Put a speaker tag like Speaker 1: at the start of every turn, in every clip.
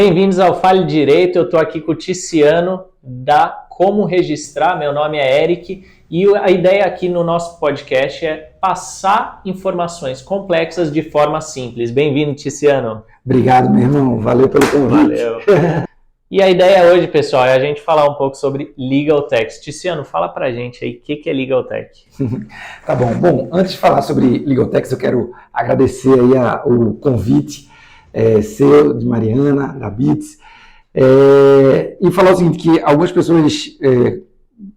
Speaker 1: Bem-vindos ao Fale Direito, eu estou aqui com o Ticiano da Como Registrar, meu nome é Eric e a ideia aqui no nosso podcast é passar informações complexas de forma simples. Bem-vindo, Ticiano.
Speaker 2: Obrigado, meu irmão, valeu pelo convite.
Speaker 1: Valeu. E a ideia hoje, pessoal, é a gente falar um pouco sobre Legal Tech. Ticiano, fala pra gente aí o que é Legal Tech.
Speaker 2: Tá bom. Bom, antes de falar sobre Legal Tech, eu quero agradecer aí o convite seu, de Mariana, da Bits, e falar o seguinte, que algumas pessoas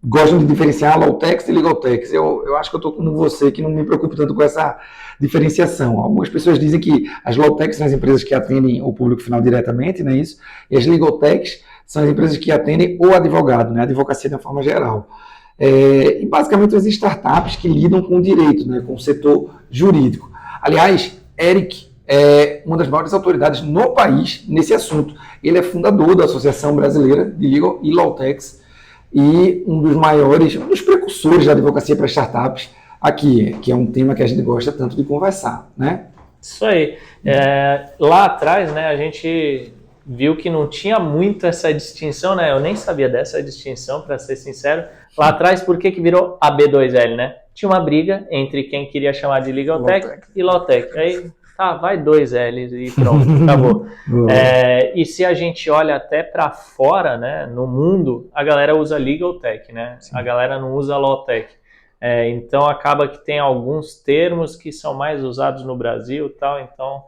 Speaker 2: gostam de diferenciar Law Techs e Legal Techs. Eu acho que eu estou como você, que não me preocupo tanto com essa diferenciação. Algumas pessoas dizem que as Law Techs são as empresas que atendem o público final diretamente, não é isso? E as Legal Techs são as empresas que atendem o advogado, né? A advocacia de uma forma geral. E basicamente as startups que lidam com o direito, né? Com o setor jurídico. Aliás, Eric é uma das maiores autoridades no país nesse assunto. Ele é fundador da Associação Brasileira de Legal e Law Techs e um dos precursores da advocacia para startups aqui, que é um tema que a gente gosta tanto de conversar, né?
Speaker 1: Isso aí. Lá atrás, né, a gente viu que não tinha muito essa distinção, né? Eu nem sabia dessa distinção, para ser sincero. Lá atrás, por que virou a B2L, né? Tinha uma briga entre quem queria chamar de Legal Tech e Law Tech. Aí, vai 2 L's e pronto, acabou. E se a gente olha até para fora, né, no mundo, a galera usa Legal Tech, né? Sim. A galera não usa Law Tech. Então acaba que tem alguns termos que são mais usados no Brasil e tal, então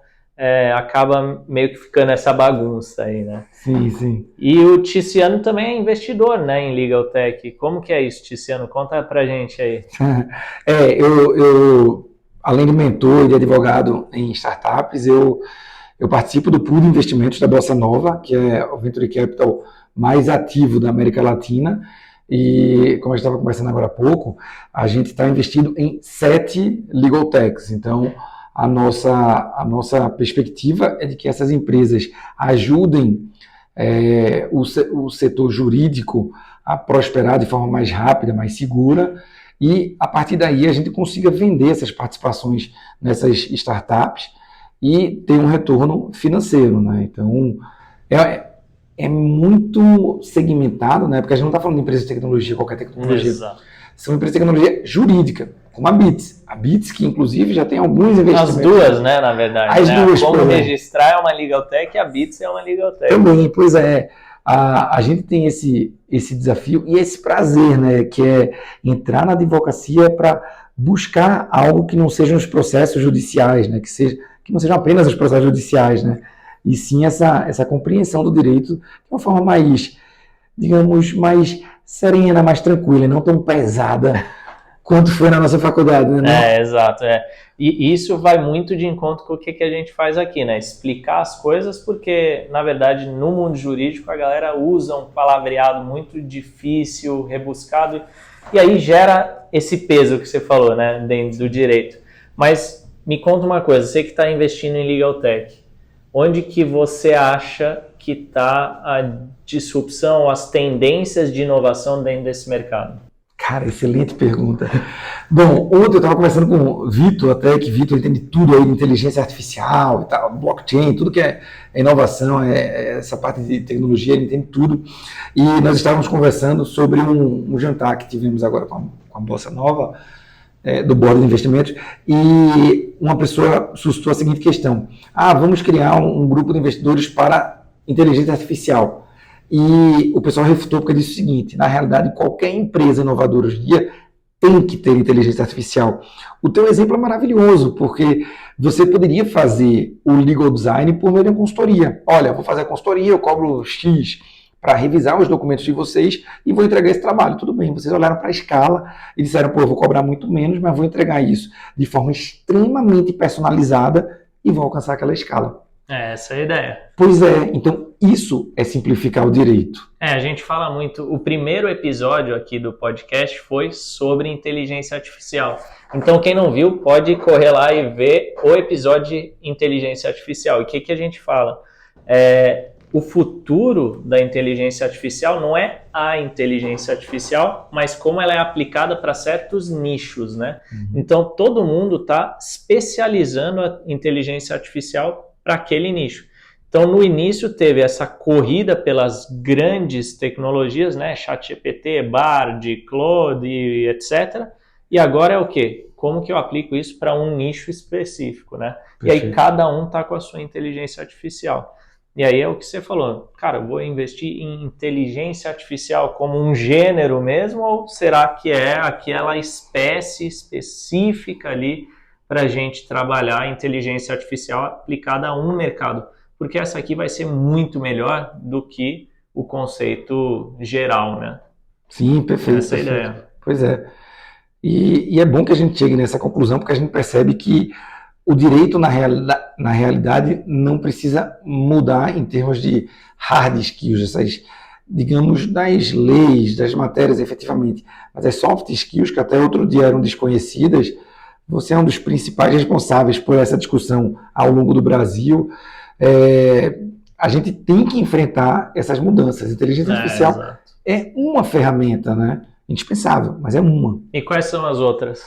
Speaker 1: acaba meio que ficando essa bagunça aí, né?
Speaker 2: Sim, sim.
Speaker 1: E o Ticiano também é investidor, né, em Legal Tech. Como que é isso, Ticiano? Conta pra gente aí.
Speaker 2: Eu além de mentor e de advogado em startups, eu participo do pool de investimentos da Bossa Nova, que é o Venture Capital mais ativo da América Latina. E, como a gente estava conversando agora há pouco, a gente está investido em 7 Legal Techs. Então, a nossa perspectiva é de que essas empresas ajudem o setor jurídico a prosperar de forma mais rápida, mais segura, e a partir daí a gente consiga vender essas participações nessas startups e ter um retorno financeiro, né? Então, é muito segmentado, né? Porque a gente não está falando de empresa de tecnologia, qualquer tecnologia.
Speaker 1: Exato.
Speaker 2: São empresas de tecnologia jurídica, como a Bits. A Bits, que inclusive já tem alguns investimentos.
Speaker 1: As duas, né, na verdade.
Speaker 2: As duas.
Speaker 1: Como registrar é uma Legal Tech e a Bits é uma Legal Tech.
Speaker 2: Também, pois é. A gente tem esse desafio e esse prazer, né, que é entrar na advocacia para buscar algo que não sejam os processos judiciais, né, que não sejam apenas os processos judiciais, né, e sim essa compreensão do direito de uma forma mais, digamos, mais serena, mais tranquila, não tão pesada quanto foi na nossa faculdade, né?
Speaker 1: Exato. E isso vai muito de encontro com o que a gente faz aqui, né? Explicar as coisas, porque, na verdade, no mundo jurídico, a galera usa um palavreado muito difícil, rebuscado, e aí gera esse peso que você falou, né? Dentro do direito. Mas me conta uma coisa, você que está investindo em Legal Tech, onde que você acha que está a disrupção, as tendências de inovação dentro desse mercado?
Speaker 2: Cara, excelente pergunta. Bom, ontem eu estava conversando com o Vitor, até que Vitor entende tudo aí de inteligência artificial e tal, blockchain, tudo que é inovação, essa parte de tecnologia, ele entende tudo. E nós estávamos conversando sobre um jantar que tivemos agora com a Bossa Nova, do Board de Investimentos, e uma pessoa suscitou a seguinte questão: vamos criar um grupo de investidores para inteligência artificial. E o pessoal refutou porque disse o seguinte: na realidade, qualquer empresa inovadora hoje em dia tem que ter inteligência artificial. O teu exemplo é maravilhoso, porque você poderia fazer o legal design por meio de uma consultoria. Olha, vou fazer a consultoria, eu cobro X para revisar os documentos de vocês e vou entregar esse trabalho. Tudo bem, vocês olharam para a escala e disseram, eu vou cobrar muito menos, mas vou entregar isso de forma extremamente personalizada e vou alcançar aquela escala.
Speaker 1: Essa é a ideia.
Speaker 2: Pois é, então isso é simplificar o direito.
Speaker 1: A gente fala muito, o primeiro episódio aqui do podcast foi sobre inteligência artificial. Então quem não viu pode correr lá e ver o episódio de inteligência artificial. E o que a gente fala? O futuro da inteligência artificial não é a inteligência artificial, mas como ela é aplicada para certos nichos, né? Então todo mundo está especializando a inteligência artificial para aquele nicho. Então, no início teve essa corrida pelas grandes tecnologias, né? ChatGPT, Bard, Claude, etc. E agora é o quê? Como que eu aplico isso para um nicho específico, né?
Speaker 2: Perfeito.
Speaker 1: E aí cada um está com a sua inteligência artificial. E aí é o que você falou, cara, eu vou investir em inteligência artificial como um gênero mesmo, ou será que é aquela espécie específica ali para a gente trabalhar a inteligência artificial aplicada a um mercado? Porque essa aqui vai ser muito melhor do que o conceito geral, né?
Speaker 2: Sim, perfeito.
Speaker 1: Essa é a
Speaker 2: Perfeito.
Speaker 1: ideia.
Speaker 2: Pois é. E é bom que a gente chegue nessa conclusão, porque a gente percebe que o direito, na realidade, não precisa mudar em termos de hard skills, essas, digamos, das leis, das matérias, efetivamente. Mas as soft skills, que até outro dia eram desconhecidas, você é um dos principais responsáveis por essa discussão ao longo do Brasil. A gente tem que enfrentar essas mudanças. A inteligência artificial é uma ferramenta, né? Indispensável, mas é uma.
Speaker 1: E quais são as outras?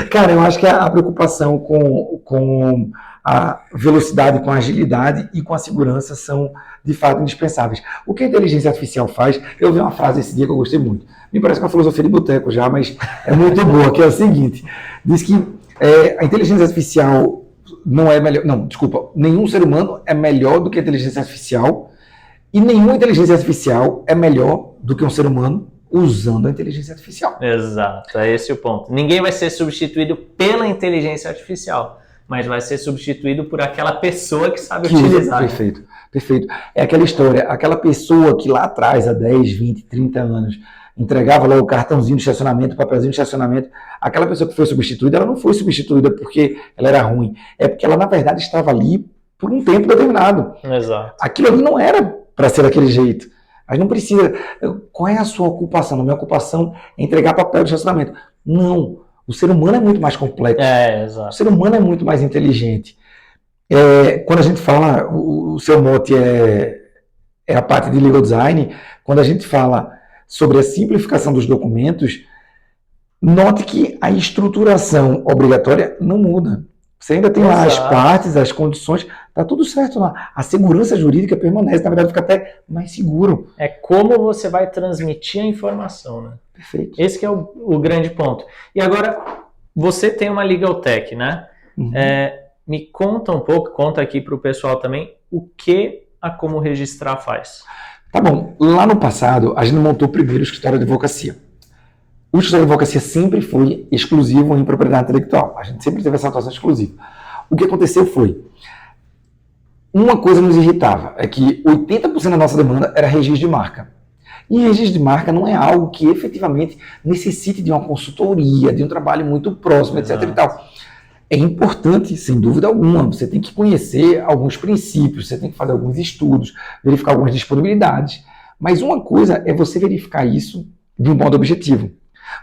Speaker 2: Cara, eu acho que a preocupação com a velocidade, com a agilidade e com a segurança são, de fato, indispensáveis. O que a inteligência artificial faz, eu vi uma frase esse dia que eu gostei muito. Me parece uma filosofia de boteco já, mas é muito boa, que é o seguinte. Diz que a inteligência artificial não é melhor... Não, desculpa. Nenhum ser humano é melhor do que a inteligência artificial e nenhuma inteligência artificial é melhor do que um ser humano usando a inteligência artificial.
Speaker 1: Exato, é esse o ponto. Ninguém vai ser substituído pela inteligência artificial, mas vai ser substituído por aquela pessoa que sabe utilizar.
Speaker 2: Perfeito, perfeito. É aquela história, aquela pessoa que lá atrás, há 10, 20, 30 anos, entregava lá o cartãozinho de estacionamento, o papelzinho de estacionamento, aquela pessoa que foi substituída, ela não foi substituída porque ela era ruim, é porque ela, na verdade, estava ali por um tempo determinado.
Speaker 1: Exato.
Speaker 2: Aquilo ali não era para ser daquele jeito. Mas não precisa. Qual é a sua ocupação? A minha ocupação é entregar papel de estacionamento. Não. O ser humano é muito mais complexo.
Speaker 1: Exato.
Speaker 2: O ser humano é muito mais inteligente. Quando a gente fala, o seu mote é a parte de legal design, quando a gente fala sobre a simplificação dos documentos, note que a estruturação obrigatória não muda. Você ainda tem lá as partes, as condições, está tudo certo lá. A segurança jurídica permanece, na verdade fica até mais seguro.
Speaker 1: É como você vai transmitir a informação, né?
Speaker 2: Perfeito.
Speaker 1: Esse que é o grande ponto. E agora, você tem uma Legal Tech, né?
Speaker 2: Uhum.
Speaker 1: Me conta um pouco, conta aqui para o pessoal também, o que a Como Registrar faz.
Speaker 2: Tá bom. Lá no passado, a gente montou primeiro o escritório de advocacia. O escritório de advocacia sempre foi exclusivo em propriedade intelectual. A gente sempre teve essa atuação exclusiva. O que aconteceu foi, uma coisa nos irritava, é que 80% da nossa demanda era registro de marca. E registro de marca não é algo que efetivamente necessite de uma consultoria, de um trabalho muito próximo, etc. e tal. É importante, sem dúvida alguma, você tem que conhecer alguns princípios, você tem que fazer alguns estudos, verificar algumas disponibilidades. Mas uma coisa é você verificar isso de um modo objetivo.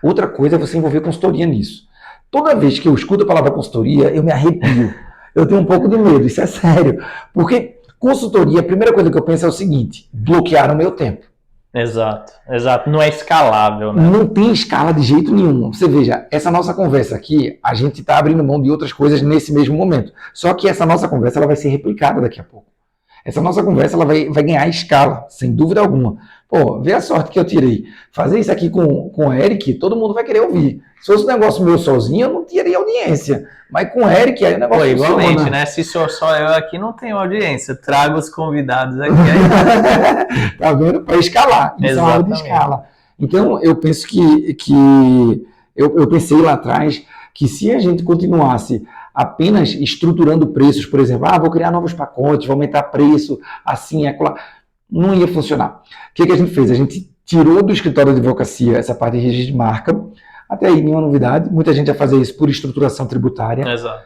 Speaker 2: Outra coisa é você envolver consultoria nisso. Toda vez que eu escuto a palavra consultoria, eu me arrepio. Eu tenho um pouco de medo, isso é sério. Porque consultoria, a primeira coisa que eu penso é o seguinte, bloquear o meu tempo.
Speaker 1: Exato, exato. Não é escalável, né?
Speaker 2: Não tem escala de jeito nenhum. Você veja, essa nossa conversa aqui, a gente está abrindo mão de outras coisas nesse mesmo momento. Só que essa nossa conversa ela vai ser replicada daqui a pouco. Essa nossa conversa ela vai ganhar escala, sem dúvida alguma. Pô, vê a sorte que eu tirei. Fazer isso aqui com o Eric, todo mundo vai querer ouvir. Se fosse um negócio meu sozinho, eu não teria audiência. Mas com o Eric, aí o negócio
Speaker 1: igualmente,
Speaker 2: funciona,
Speaker 1: né? Se sou só eu aqui, não tenho audiência. Trago os convidados aqui. Aí...
Speaker 2: Tá vendo? Para escalar. Isso é uma hora de escala. Então, eu penso eu pensei lá atrás que se a gente continuasse apenas estruturando preços, por exemplo, vou criar novos pacotes, vou aumentar preço, assim, acolá, não ia funcionar. O que a gente fez? A gente tirou do escritório de advocacia essa parte de registro de marca, até aí nenhuma novidade, muita gente ia fazer isso por estruturação tributária.
Speaker 1: Exato.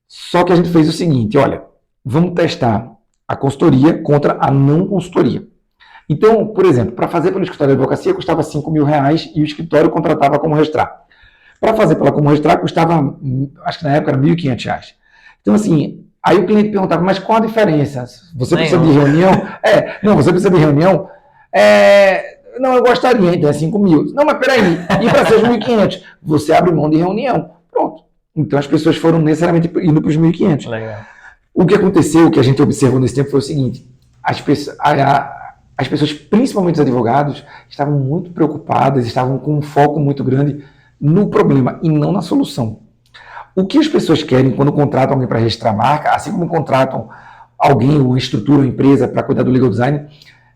Speaker 2: Só que a gente fez o seguinte, olha, vamos testar a consultoria contra a não consultoria. Então, por exemplo, para fazer pelo escritório de advocacia custava R$5.000 e o escritório contratava como registrar. Para fazer pela como registrar custava, acho que na época era R$1.500. Então, assim, aí o cliente perguntava, mas qual a diferença? Você precisa de reunião? Não, você precisa de reunião? Não, eu gostaria, então é 5.000. Não, mas peraí, e para ser 1.500? Você abre mão de reunião. Pronto. Então as pessoas foram necessariamente indo para os 1.500.
Speaker 1: Legal.
Speaker 2: O que aconteceu, o que a gente observou nesse tempo foi o seguinte, as pessoas, principalmente os advogados, estavam muito preocupadas, estavam com um foco muito grande no problema e não na solução. O que as pessoas querem quando contratam alguém para registrar a marca, assim como contratam alguém, uma estrutura, uma empresa para cuidar do legal design,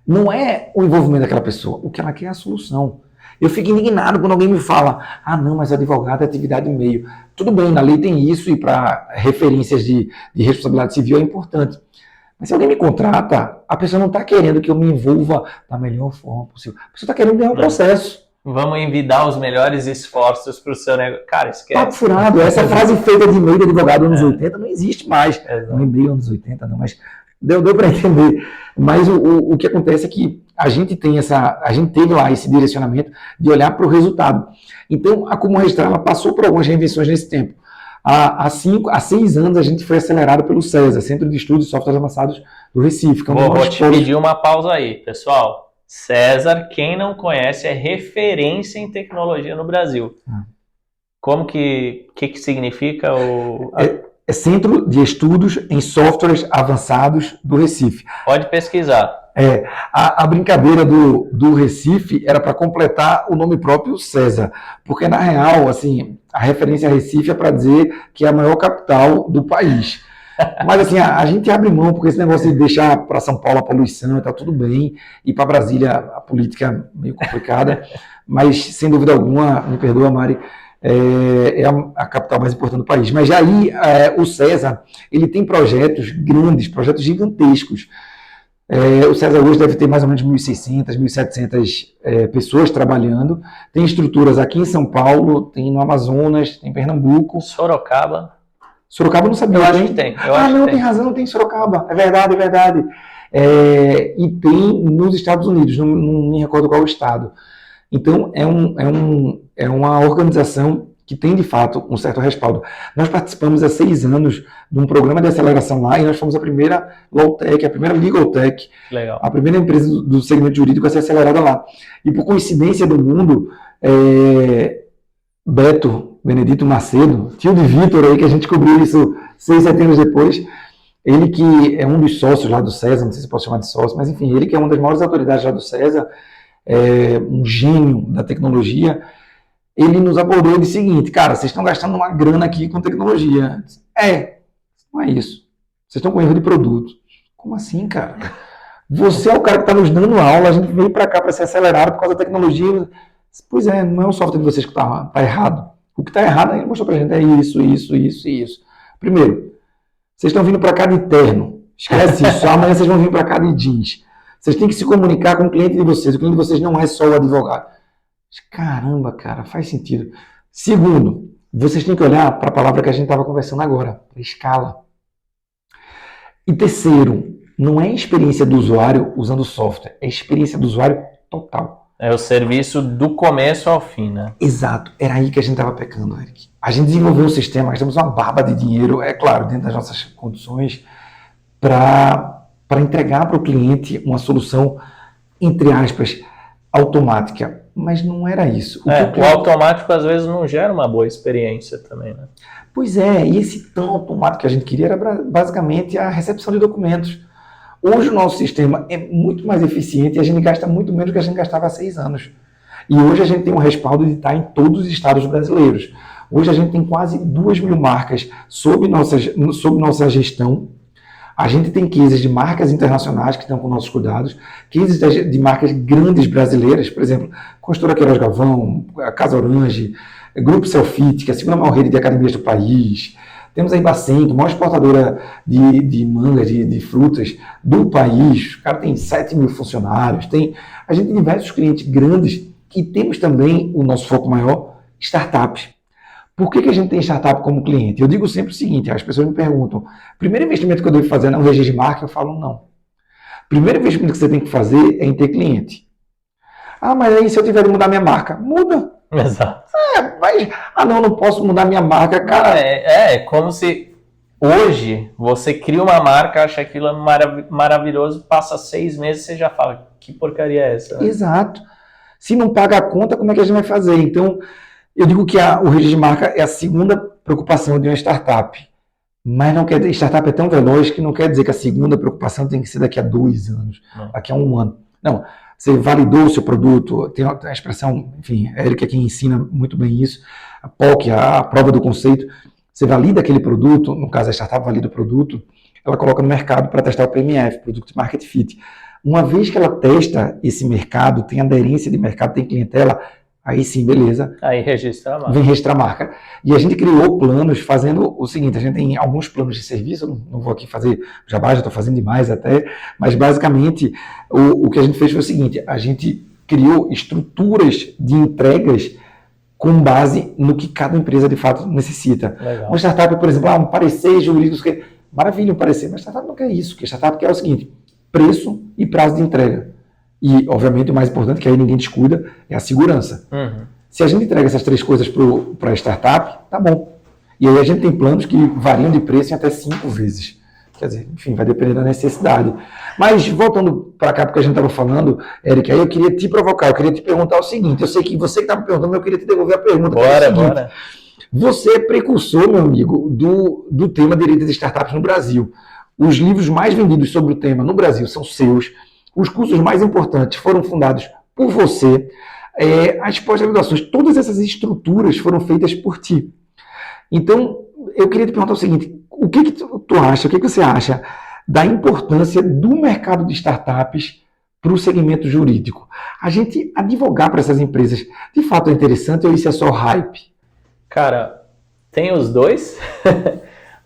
Speaker 2: não é o envolvimento daquela pessoa. O que ela quer é a solução. Eu fico indignado quando alguém me fala, não, mas advogado é atividade meio. Tudo bem, na lei tem isso e para referências de responsabilidade civil é importante. Mas se alguém me contrata, a pessoa não está querendo que eu me envolva da melhor forma possível. A pessoa está querendo ganhar um processo.
Speaker 1: Vamos envidar os melhores esforços para o seu negócio. Cara, esquece.
Speaker 2: Papo furado. Essa frase feita de e-mail de advogado anos 80 não existe mais. Não e-mail anos 80 não, mas deu para entender. Mas o que acontece é que a gente teve lá esse direcionamento de olhar para o resultado. Então, a Como Registrar, ela passou por algumas reinvenções nesse tempo. Há 6 anos a gente foi acelerado pelo CESA, Centro de Estudos e Softwares Avançados do Recife.
Speaker 1: Vou te pedir uma pausa aí, pessoal. César, quem não conhece, é referência em tecnologia no Brasil. Como que significa
Speaker 2: É Centro de Estudos em Softwares Avançados do Recife.
Speaker 1: Pode pesquisar.
Speaker 2: A brincadeira do Recife era para completar o nome próprio César, porque na real, assim, a referência a Recife é para dizer que é a maior capital do país. Mas assim, a gente abre mão, porque esse negócio de deixar para São Paulo a poluição está tudo bem, e para Brasília a política é meio complicada, mas sem dúvida alguma, me perdoa, Mari, é a capital mais importante do país. Mas aí o César, ele tem projetos grandes, projetos gigantescos. O César hoje deve ter mais ou menos 1.600, 1.700 pessoas trabalhando. Tem estruturas aqui em São Paulo, tem no Amazonas, tem em Pernambuco.
Speaker 1: Sorocaba
Speaker 2: Sorocaba eu não sabia.
Speaker 1: Eu acho que tem.
Speaker 2: Tem razão, tem Sorocaba. É verdade, é verdade. E tem nos Estados Unidos, não me recordo qual estado. Então, é uma organização que tem, de fato, um certo respaldo. Nós participamos há 6 anos de um programa de aceleração lá e nós fomos a primeira Lawtech, a primeira Legal Tech,
Speaker 1: Legal.
Speaker 2: A primeira empresa do segmento jurídico a ser acelerada lá. E por coincidência do mundo, Beto Benedito Macedo, tio de Vitor aí, que a gente cobriu isso 6, 7 anos depois, ele que é um dos sócios lá do César, não sei se posso chamar de sócio, mas enfim, ele que é uma das maiores autoridades lá do César, um gênio da tecnologia, ele nos abordou e disse o seguinte, cara, vocês estão gastando uma grana aqui com tecnologia. Não é isso. Vocês estão com erro de produto. Como assim, cara? Você é o cara que está nos dando aula, a gente veio para cá para ser acelerado por causa da tecnologia. Pois é, não é o software de vocês que está errado. O que está errado, ele mostrou para a gente, é isso. Primeiro, vocês estão vindo para cá de terno. Esquece isso, amanhã vocês vão vir para cá de jeans. Vocês têm que se comunicar com o cliente de vocês. O cliente de vocês não é só o advogado. Caramba, cara, faz sentido. Segundo, vocês têm que olhar para a palavra que a gente estava conversando agora, para escala. E terceiro, não é a experiência do usuário usando o software, é a experiência do usuário total.
Speaker 1: É o serviço do começo ao fim, né?
Speaker 2: Exato, era aí que a gente estava pecando, Eric. A gente desenvolveu um sistema, gastamos uma barba de dinheiro, é claro, dentro das nossas condições, para entregar para o cliente uma solução, entre aspas, automática. Mas não era isso.
Speaker 1: O automático às vezes não gera uma boa experiência também, né?
Speaker 2: Pois é, e esse tão automático que a gente queria era basicamente a recepção de documentos. Hoje o nosso sistema é muito mais eficiente e a gente gasta muito menos do que a gente gastava há 6 anos. E hoje a gente tem um respaldo de estar em todos os estados brasileiros. Hoje a gente tem quase 2.000 marcas sob nossa gestão. A gente tem cases de marcas internacionais que estão com nossos cuidados, cases de marcas grandes brasileiras, por exemplo, Construtora Queiroz Galvão, Casa Orange, Grupo Selfit, que é a segunda maior rede de academias do país. Temos a Ibacem, a maior exportadora de manga, de frutas do país. O cara tem 7.000 funcionários. A gente tem diversos clientes grandes e temos também o nosso foco maior, startups. Por que a gente tem startup como cliente? Eu digo sempre o seguinte, as pessoas me perguntam, primeiro investimento que eu devo fazer é um registro de marca? Eu falo, não. Primeiro investimento que você tem que fazer é em ter cliente. Mas aí se eu tiver de mudar minha marca, muda.
Speaker 1: Exato.
Speaker 2: Mas, não posso mudar minha marca, cara.
Speaker 1: É como se hoje você cria uma marca, acha aquilo maravilhoso, passa 6 meses e você já fala, que porcaria é essa? Né?
Speaker 2: Exato. Se não paga a conta, como é que a gente vai fazer? Então, eu digo que o registro de marca é a segunda preocupação de uma startup. Mas não quer dizer, startup é tão veloz que não quer dizer que a segunda preocupação tem que ser daqui a 2 anos, daqui a 1 ano. Não, você validou o seu produto, tem a expressão, enfim, a Erika é quem ensina muito bem isso, a POC, a prova do conceito. Você valida aquele produto, no caso a startup valida o produto, ela coloca no mercado para testar o PMF, Product Market Fit. Uma vez que ela testa esse mercado, tem aderência de mercado, tem clientela, aí sim, beleza.
Speaker 1: Aí registra a marca.
Speaker 2: Vem registrar a marca. E a gente criou planos fazendo o seguinte, a gente tem alguns planos de serviço, não vou aqui fazer jabá, já estou fazendo demais até, mas basicamente o que a gente fez foi o seguinte, a gente criou estruturas de entregas com base no que cada empresa de fato necessita.
Speaker 1: Legal.
Speaker 2: Uma startup, por exemplo, um parecer jurídico, maravilha um parecer, mas a startup não quer isso, que a startup quer o seguinte, preço e prazo de entrega. E, obviamente, o mais importante, que aí ninguém descuida, é a segurança.
Speaker 1: Uhum.
Speaker 2: Se a gente entrega essas 3 coisas para a startup, tá bom. E aí a gente tem planos que variam de preço em até 5 vezes. Quer dizer, enfim, vai depender da necessidade. Mas, voltando para cá, porque a gente estava falando, Eric, aí eu queria te provocar, eu queria te perguntar o seguinte, eu sei que você que estava me perguntando, mas eu queria te devolver a pergunta.
Speaker 1: Bora.
Speaker 2: Você é precursor, meu amigo, do tema direito de startups no Brasil. Os livros mais vendidos sobre o tema no Brasil são seus. Os cursos mais importantes foram fundados por você. As pós-graduações, todas essas estruturas foram feitas por ti. Então, eu queria te perguntar o seguinte, o que tu acha, o que você acha da importância do mercado de startups para o segmento jurídico? A gente advogar para essas empresas, de fato é interessante ou isso é só hype?
Speaker 1: Cara, tem os dois,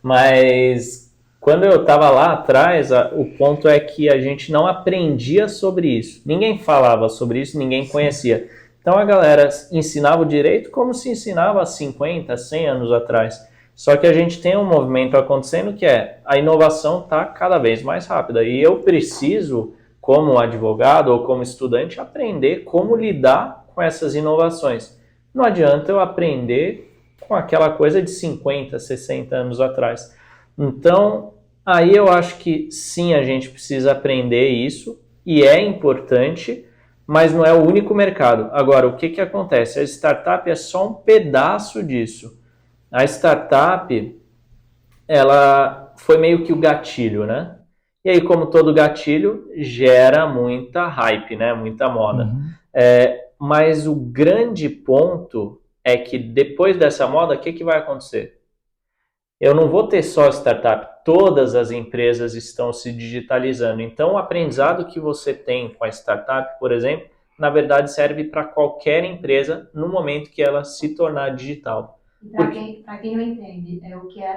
Speaker 1: mas quando eu estava lá atrás, o ponto é que a gente não aprendia sobre isso. Ninguém falava sobre isso, ninguém conhecia. Então a galera ensinava o direito como se ensinava há 50, 100 anos atrás. Só que a gente tem um movimento acontecendo que é a inovação está cada vez mais rápida. E eu preciso, como advogado ou como estudante, aprender como lidar com essas inovações. Não adianta eu aprender com aquela coisa de 50, 60 anos atrás. Então, aí eu acho que sim, a gente precisa aprender isso e é importante, mas não é o único mercado. Agora, o que acontece? A startup é só um pedaço disso. A startup, ela foi meio que o gatilho, né? E aí, como todo gatilho, gera muita hype, né? Muita moda.
Speaker 2: Uhum.
Speaker 1: Mas o grande ponto é que depois dessa moda, o que vai acontecer? Eu não vou ter só startup, todas as empresas estão se digitalizando. Então, o aprendizado que você tem com a startup, por exemplo, na verdade serve para qualquer empresa no momento que ela se tornar digital.
Speaker 3: Para quem não entende,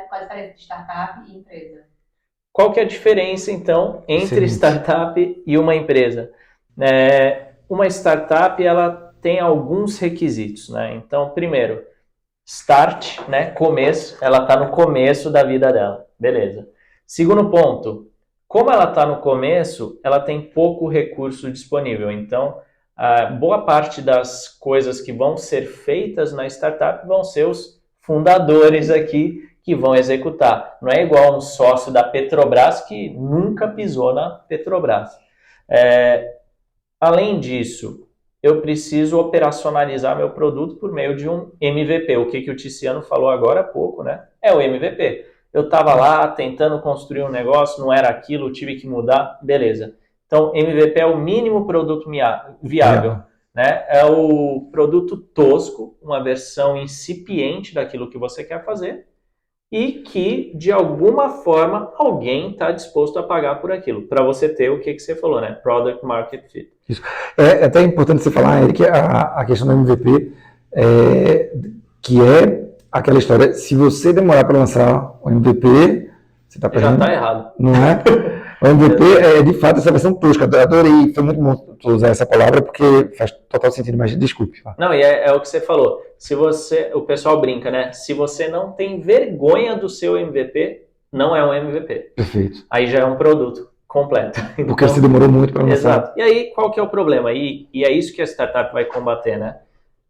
Speaker 3: qual a diferença de startup e empresa?
Speaker 1: Qual que é a diferença, então, entre startup e uma empresa? Uma startup, ela tem alguns requisitos, né? Então, primeiro, start, né? Começo, ela está no começo da vida dela, beleza. Segundo ponto, como ela está no começo, ela tem pouco recurso disponível. Então, boa parte das coisas que vão ser feitas na startup vão ser os fundadores aqui que vão executar. Não é igual um sócio da Petrobras que nunca pisou na Petrobras. Além disso, eu preciso operacionalizar meu produto por meio de um MVP. O que o Tiziano falou agora há pouco, né? É o MVP. Eu estava lá tentando construir um negócio, não era aquilo, tive que mudar, beleza. Então, MVP é o mínimo produto viável. Né? É o produto tosco, uma versão incipiente daquilo que você quer fazer e que, de alguma forma, alguém está disposto a pagar por aquilo, para você ter o que você falou, né? Product Market Fit.
Speaker 2: Isso. É até importante você falar, Eric, a questão do MVP, que é aquela história, se você demorar para lançar o MVP, você está perdendo.
Speaker 1: Já está errado.
Speaker 2: Não é? O MVP é, de fato, essa versão tosca. Adorei, foi muito bom tu usar essa palavra, porque faz total sentido, mas desculpe.
Speaker 1: Não, e é o que você falou. O pessoal brinca, né? Se você não tem vergonha do seu MVP, não é um MVP.
Speaker 2: Perfeito.
Speaker 1: Aí já é um produto completo.
Speaker 2: Porque você demorou muito para lançar.
Speaker 1: Exato. E aí, qual que é o problema? E é isso que a startup vai combater, né?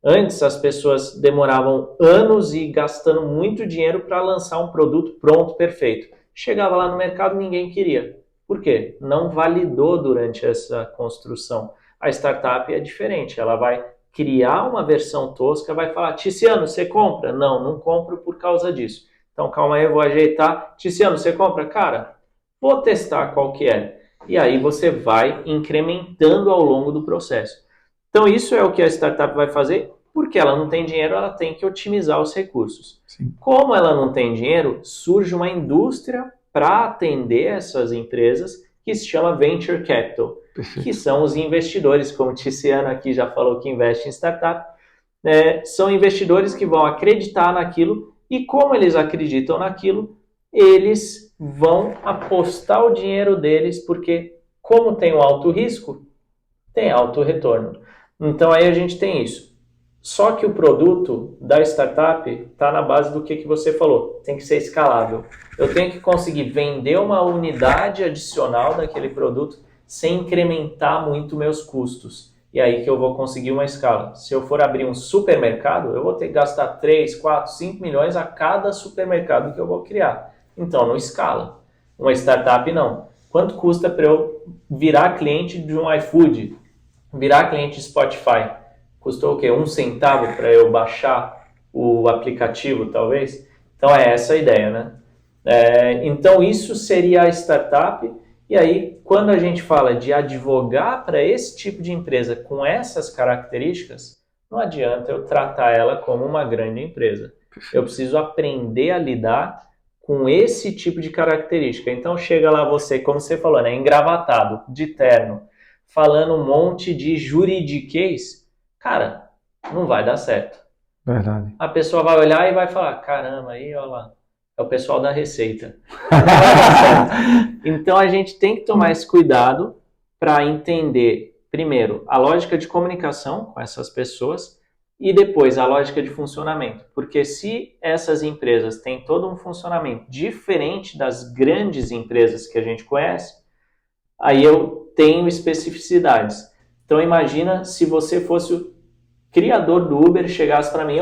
Speaker 1: Antes, as pessoas demoravam anos e gastando muito dinheiro para lançar um produto pronto, perfeito. Chegava lá no mercado, ninguém queria. Por quê? Não validou durante essa construção. A startup é diferente, ela vai criar uma versão tosca, vai falar, Tiziano, você compra? Não compro por causa disso. Então, calma aí, eu vou ajeitar. Tiziano, você compra? Cara, vou testar qual que é. E aí você vai incrementando ao longo do processo. Então, isso é o que a startup vai fazer, porque ela não tem dinheiro, ela tem que otimizar os recursos.
Speaker 2: Sim.
Speaker 1: Como ela não tem dinheiro, surge uma indústria para atender essas empresas que se chama Venture Capital,
Speaker 2: Perfeito.
Speaker 1: que são os investidores, como o Tiziano aqui já falou que investe em startup, são investidores que vão acreditar naquilo e como eles acreditam naquilo, eles vão apostar o dinheiro deles, porque como tem um alto risco, tem alto retorno. Então aí a gente tem isso. Só que o produto da startup está na base do que você falou, tem que ser escalável. Eu tenho que conseguir vender uma unidade adicional daquele produto sem incrementar muito meus custos. E aí que eu vou conseguir uma escala. Se eu for abrir um supermercado, eu vou ter que gastar 3, 4, 5 milhões a cada supermercado que eu vou criar. Então não escala. Uma startup não. Quanto custa para eu virar cliente de um iFood? Virar cliente de Spotify? Custou o quê? 1 centavo para eu baixar o aplicativo, talvez? Então é essa a ideia, né? Então isso seria a startup. E aí, quando a gente fala de advogar para esse tipo de empresa com essas características, não adianta eu tratar ela como uma grande empresa. Eu preciso aprender a lidar com esse tipo de característica. Então chega lá você, como você falou, né, engravatado, de terno, falando um monte de juridiquês, cara, não vai dar certo.
Speaker 2: Verdade.
Speaker 1: A pessoa vai olhar e vai falar, caramba, aí olha lá, é o pessoal da Receita. Não vai dar certo. Então a gente tem que tomar esse cuidado para entender, primeiro, a lógica de comunicação com essas pessoas e depois a lógica de funcionamento. Porque se essas empresas têm todo um funcionamento diferente das grandes empresas que a gente conhece, aí eu tenho especificidades. Então imagina se você fosse o criador do Uber e chegasse para mim,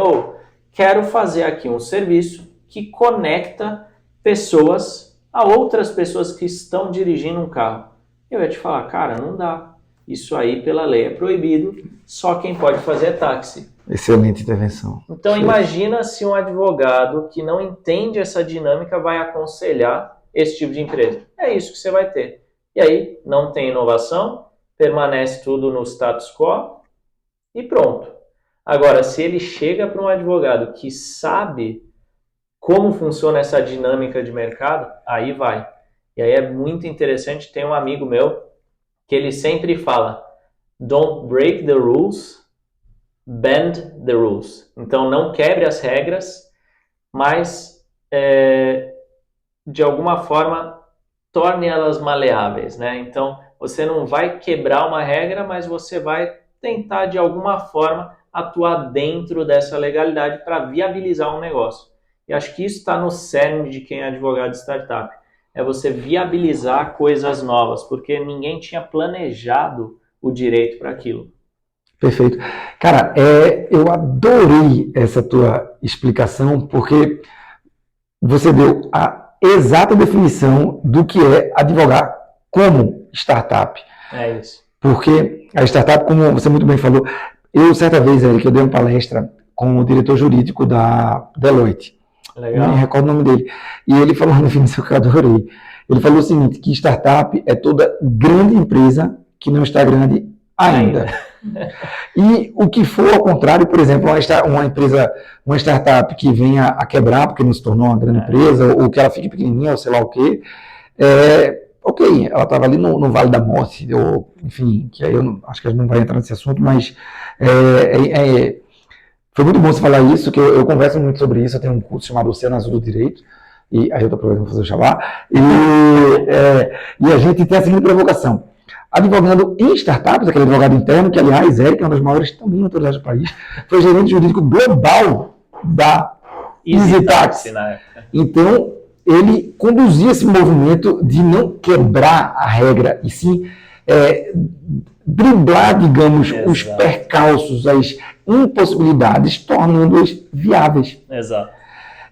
Speaker 1: quero fazer aqui um serviço que conecta pessoas a outras pessoas que estão dirigindo um carro. Eu ia te falar, cara, não dá. Isso aí pela lei é proibido, só quem pode fazer é táxi.
Speaker 2: Excelente intervenção.
Speaker 1: Então imagina se um advogado que não entende essa dinâmica vai aconselhar esse tipo de empresa. É isso que você vai ter. E aí não tem inovação, permanece tudo no status quo e pronto. Agora, se ele chega para um advogado que sabe como funciona essa dinâmica de mercado, aí vai. E aí é muito interessante, tem um amigo meu que ele sempre fala, don't break the rules, bend the rules. Então não quebre as regras, mas de alguma forma torne elas maleáveis, né? Então você não vai quebrar uma regra, mas você vai tentar de alguma forma atuar dentro dessa legalidade para viabilizar um negócio. E acho que isso está no cerne de quem é advogado de startup. É você viabilizar coisas novas, porque ninguém tinha planejado o direito para aquilo.
Speaker 2: Perfeito. Cara, eu adorei essa tua explicação, porque você deu a exata definição do que é advogar como startup.
Speaker 1: É isso.
Speaker 2: Porque a startup, como você muito bem falou, eu certa vez, Eric, eu dei uma palestra com o diretor jurídico da Deloitte.
Speaker 1: Legal.
Speaker 2: Não me recordo o nome dele. E ele falou uma definição que eu adorei. Ele falou o seguinte, que startup é toda grande empresa que não está grande ainda. E o que for ao contrário, por exemplo, uma startup que venha a quebrar porque não se tornou uma grande empresa, ou que ela fique pequenininha, ou sei lá o quê, ok, ela estava ali no Vale da Morte, ou enfim, que aí eu acho que a gente não vai entrar nesse assunto, mas foi muito bom você falar isso, que eu converso muito sobre isso, eu tenho um curso chamado Oceano Azul do Direito, e aí eu estou aproveitando para fazer o jabá, e a gente tem a seguinte provocação, advogando em startups, aquele advogado interno, que aliás, Eric é uma das maiores também autoridades do país, foi gerente jurídico global da EasyTax. Então, ele conduzia esse movimento de não quebrar a regra, e sim driblar, digamos, os percalços, as impossibilidades, tornando-as viáveis.
Speaker 1: Exato.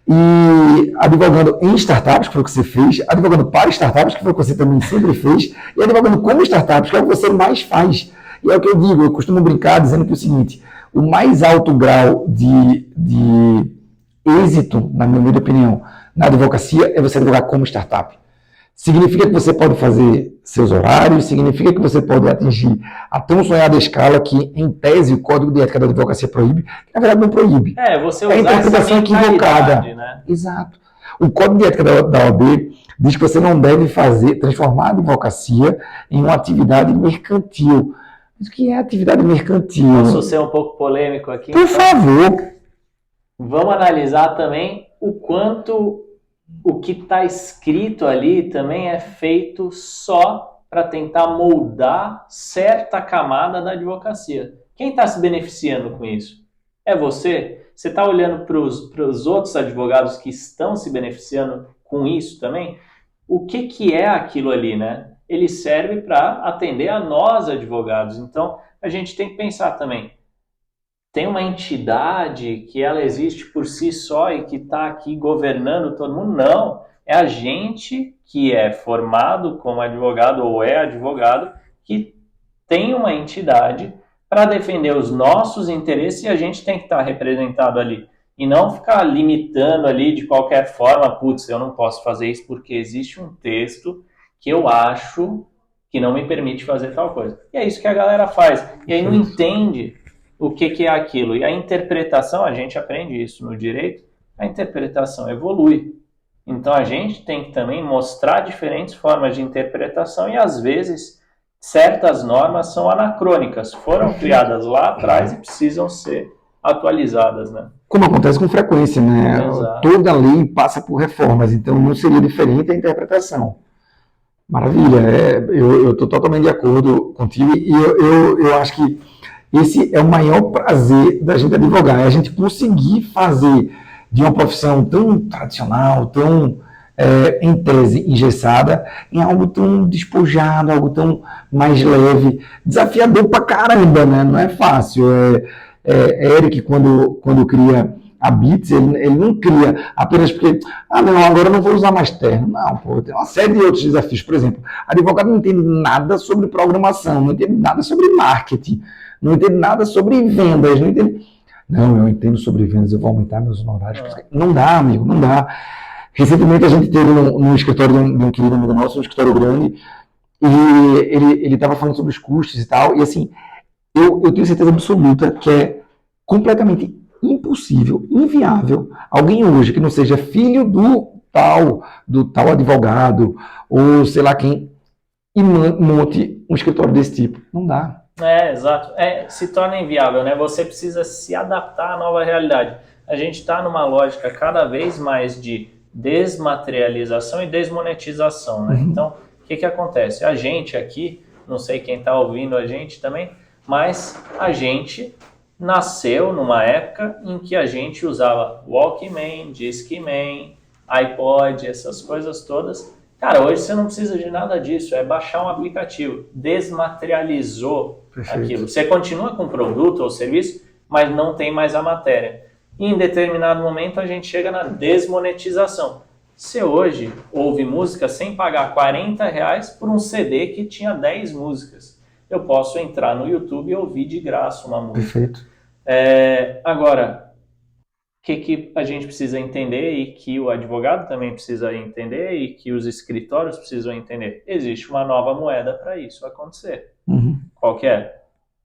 Speaker 2: E advogando em startups, que foi o que você fez, advogando para startups, que foi o que você também sempre fez, e advogando como startups, que é o que você mais faz. E é o que eu digo, eu costumo brincar dizendo que é o seguinte, o mais alto grau de êxito, na minha humilde opinião, na advocacia é você advogar como startup. Significa que você pode fazer seus horários, significa que você pode atingir a tão sonhada escala que, em tese, o Código de Ética da Advocacia proíbe, que na verdade não proíbe.
Speaker 1: Você
Speaker 2: É
Speaker 1: usar
Speaker 2: a interpretação
Speaker 1: essa
Speaker 2: equivocada.
Speaker 1: né?
Speaker 2: Exato. O Código de Ética da OAB diz que você não deve transformar a advocacia em uma atividade mercantil. Mas o que é atividade mercantil?
Speaker 1: Posso ser um pouco polêmico aqui?
Speaker 2: Por favor.
Speaker 1: Vamos analisar também o quanto o que está escrito ali também é feito só para tentar moldar certa camada da advocacia. Quem está se beneficiando com isso? É você? Você está olhando para os outros advogados que estão se beneficiando com isso também? O que é aquilo ali, né? Ele serve para atender a nós, advogados. Então, a gente tem que pensar também. Tem uma entidade que ela existe por si só e que está aqui governando todo mundo? Não. É a gente que é formado como advogado ou é advogado que tem uma entidade para defender os nossos interesses e a gente tem que estar representado ali. E não ficar limitando ali de qualquer forma, putz, eu não posso fazer isso porque existe um texto que eu acho que não me permite fazer tal coisa. E é isso que a galera faz. E aí não entende o que é aquilo. E a interpretação, a gente aprende isso no direito, a interpretação evolui. Então a gente tem que também mostrar diferentes formas de interpretação e às vezes certas normas são anacrônicas, foram criadas lá atrás e precisam ser atualizadas, né?
Speaker 2: Como acontece com frequência, né?
Speaker 1: Exato.
Speaker 2: Toda lei passa por reformas, então não seria diferente a interpretação. Maravilha, eu estou totalmente de acordo contigo e eu acho que esse é o maior prazer da gente advogar, é a gente conseguir fazer de uma profissão tão tradicional, tão, em tese, engessada, em algo tão despojado, algo tão mais leve, desafiador pra caramba, né? Não é fácil. Eric, quando cria a Bits, ele não cria apenas porque, não, agora eu não vou usar mais terno. Não, pô, tem uma série de outros desafios. Por exemplo, advogado não entende nada sobre programação, não entende nada sobre marketing, não entende nada sobre vendas, não entende... Não, eu entendo sobre vendas, eu vou aumentar meus honorários. Não dá, amigo, não dá. Recentemente a gente teve no escritório de um querido amigo nosso, um escritório grande, e ele estava falando sobre os custos e tal, e assim, eu tenho certeza absoluta que é completamente impossível, inviável, alguém hoje que não seja filho do tal advogado, ou sei lá quem, e monte um escritório desse tipo. Não dá.
Speaker 1: Exato. Se torna inviável, né? Você precisa se adaptar à nova realidade. A gente está numa lógica cada vez mais de desmaterialização e desmonetização, né? Então, o que acontece? A gente aqui, não sei quem está ouvindo a gente também, mas a gente nasceu numa época em que a gente usava Walkman, Discman, iPod, essas coisas todas. Cara, hoje você não precisa de nada disso, é baixar um aplicativo. Desmaterializou aquilo. Você continua com o produto ou serviço, mas não tem mais a matéria. E em determinado momento a gente chega na desmonetização. Você hoje ouve música sem pagar R$40 por um CD que tinha 10 músicas. Eu posso entrar no YouTube e ouvir de graça uma música.
Speaker 2: Perfeito.
Speaker 1: Agora, o que a gente precisa entender e que o advogado também precisa entender e que os escritórios precisam entender? Existe uma nova moeda para isso acontecer. Qual que é?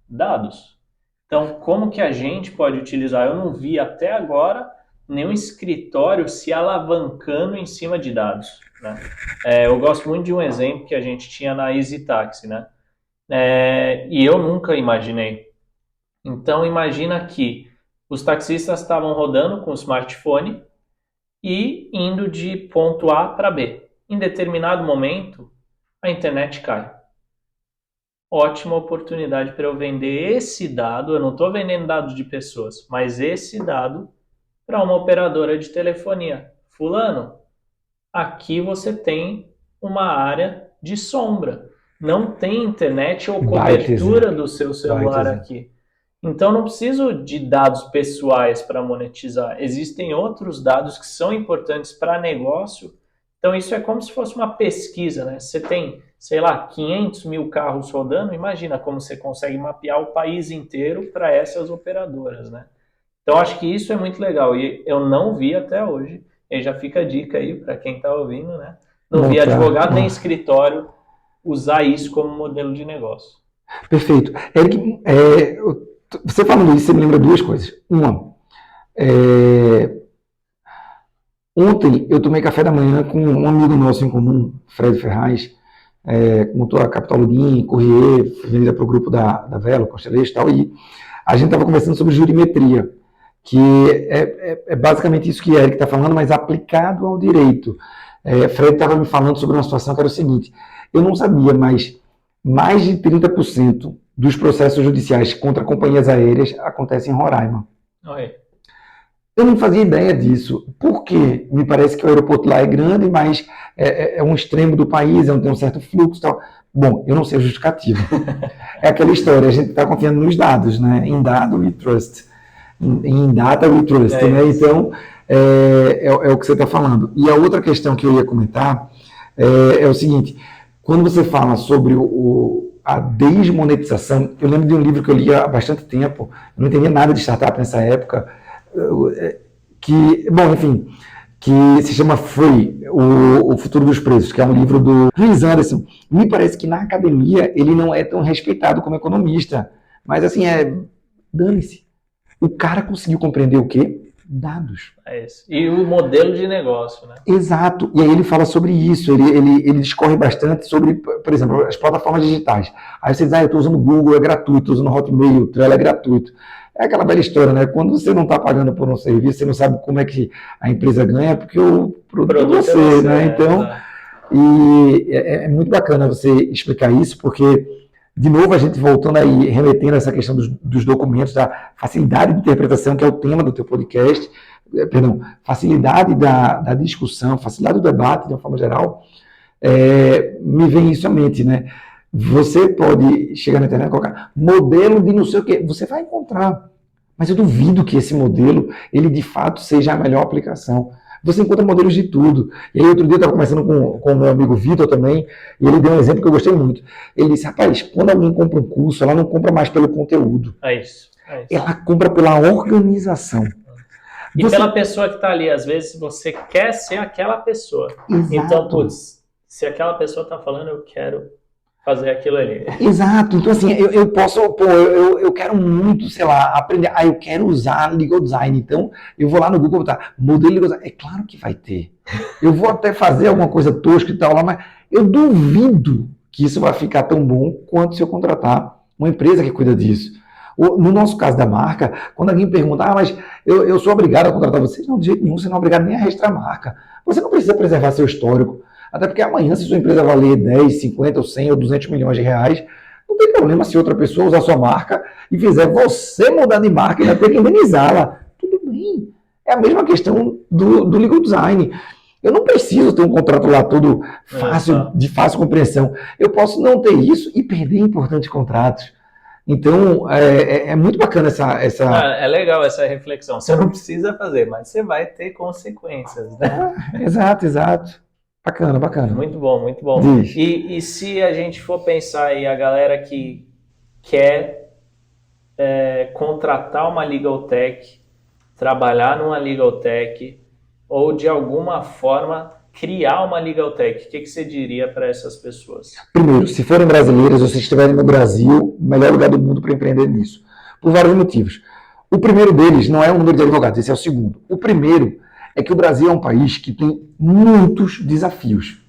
Speaker 1: Dados. Então, como que a gente pode utilizar? Eu não vi até agora nenhum escritório se alavancando em cima de dados, né? Eu gosto muito de um exemplo que a gente tinha na EasyTaxi, né? E eu nunca imaginei. Então, imagina que os taxistas estavam rodando com o smartphone e indo de ponto A para B. Em determinado momento, a internet cai. Ótima oportunidade para eu vender esse dado. Eu não estou vendendo dados de pessoas, mas esse dado para uma operadora de telefonia. Fulano, aqui você tem uma área de sombra. Não tem internet ou cobertura do seu celular aqui. Então, não preciso de dados pessoais para monetizar. Existem outros dados que são importantes para negócio. Então, isso é como se fosse uma pesquisa, né? Você tem, sei lá, 500 mil carros rodando. Imagina como você consegue mapear o país inteiro para essas operadoras, né? Então, acho que isso é muito legal. E eu não vi até hoje E já fica a dica aí para quem está ouvindo, né? Não
Speaker 2: Bom,
Speaker 1: via
Speaker 2: tá.
Speaker 1: advogado nem escritório usar isso como modelo de negócio.
Speaker 2: Perfeito. Eric, você falando isso, você me lembra duas coisas. Uma, ontem eu tomei café da manhã com um amigo nosso em comum, Fred Ferraz, montou a Capital Login, Corrier, vendida para o grupo da Velo, Constellation e tal, e a gente estava conversando sobre jurimetria, que é basicamente isso que Eric está falando, mas aplicado ao direito. Fred estava me falando sobre uma situação que era o seguinte, eu não sabia, mas mais de 30% dos processos judiciais contra companhias aéreas acontecem em Roraima.
Speaker 1: Oi.
Speaker 2: Eu não fazia ideia disso. Por quê? Me parece que o aeroporto lá é grande, mas é um extremo do país, tem um certo fluxo e tal. Bom, eu não sei a justificativa. É aquela história, a gente está confiando nos dados, né? Em dado we trust. Em data we trust, né? Então, é o que você está falando. E a outra questão que eu ia comentar é o seguinte, quando você fala sobre a desmonetização, eu lembro de um livro que eu li há bastante tempo, eu não entendia nada de startup nessa época, que se chama Free, o Futuro dos Preços, que é um livro do Chris Anderson. Me parece que na academia ele não é tão respeitado como economista, mas assim, dane-se. O cara conseguiu compreender o quê? Dados.
Speaker 1: É isso. E o modelo de negócio, né?
Speaker 2: Exato. E aí ele fala sobre isso, ele discorre bastante sobre, por exemplo, as plataformas digitais. Aí você diz, eu estou usando o Google, é gratuito, estou usando o Hotmail, o Trello é gratuito. É aquela velha história, né? Quando você não está pagando por um serviço, você não sabe como é que a empresa ganha, porque o produto é você, né? Então, é muito bacana você explicar isso, porque, de novo, a gente voltando aí, remetendo a essa questão dos documentos, da facilidade de interpretação, que é o tema do teu podcast, facilidade da discussão, facilidade do debate, de uma forma geral, me vem isso à mente, né? Você pode chegar na internet e colocar modelo de não sei o quê, você vai encontrar, mas eu duvido que esse modelo, ele de fato seja a melhor aplicação. Você encontra modelos de tudo. E aí outro dia eu estava conversando com o meu amigo Vitor também, e ele deu um exemplo que eu gostei muito. Ele disse, rapaz, quando alguém compra um curso, ela não compra mais pelo conteúdo.
Speaker 1: É isso.
Speaker 2: Ela compra pela organização.
Speaker 1: E pela pessoa que está ali, às vezes você quer ser aquela pessoa.
Speaker 2: Exato.
Speaker 1: Então, putz, se aquela pessoa está falando, eu quero fazer aquilo ali.
Speaker 2: Exato. Então, assim, eu posso, eu quero muito, sei lá, aprender. Eu quero usar legal design. Então, eu vou lá no Google botar modelo legal design. É claro que vai ter. Eu vou até fazer alguma coisa tosca e tal lá, mas eu duvido que isso vai ficar tão bom quanto se eu contratar uma empresa que cuida disso. No nosso caso da marca, quando alguém pergunta, mas eu sou obrigado a contratar vocês? Não, de jeito nenhum, você não é obrigado nem a registrar a marca. Você não precisa preservar seu histórico. Até porque amanhã, se sua empresa valer 10, 50, ou 100 ou 200 milhões de reais, não tem problema se outra pessoa usar sua marca e fizer você mudar de marca e ainda ter que indenizá-la. Tudo bem. É a mesma questão do legal design. Eu não preciso ter um contrato lá todo fácil, de fácil compreensão. Eu posso não ter isso e perder importantes contratos. Então, é muito bacana essa...
Speaker 1: É legal essa reflexão. Você não precisa fazer, mas você vai ter consequências, né?
Speaker 2: Exato. Bacana.
Speaker 1: Muito bom, muito bom. E se a gente for pensar aí, a galera que quer contratar uma legal tech, trabalhar numa legal tech, ou de alguma forma criar uma legal tech, o que você diria para essas pessoas?
Speaker 2: Primeiro, se forem brasileiras ou se estiverem no Brasil, o melhor lugar do mundo para empreender nisso. Por vários motivos. O primeiro deles não é o número de advogados, esse é o segundo. O primeiro é que o Brasil é um país que tem muitos desafios.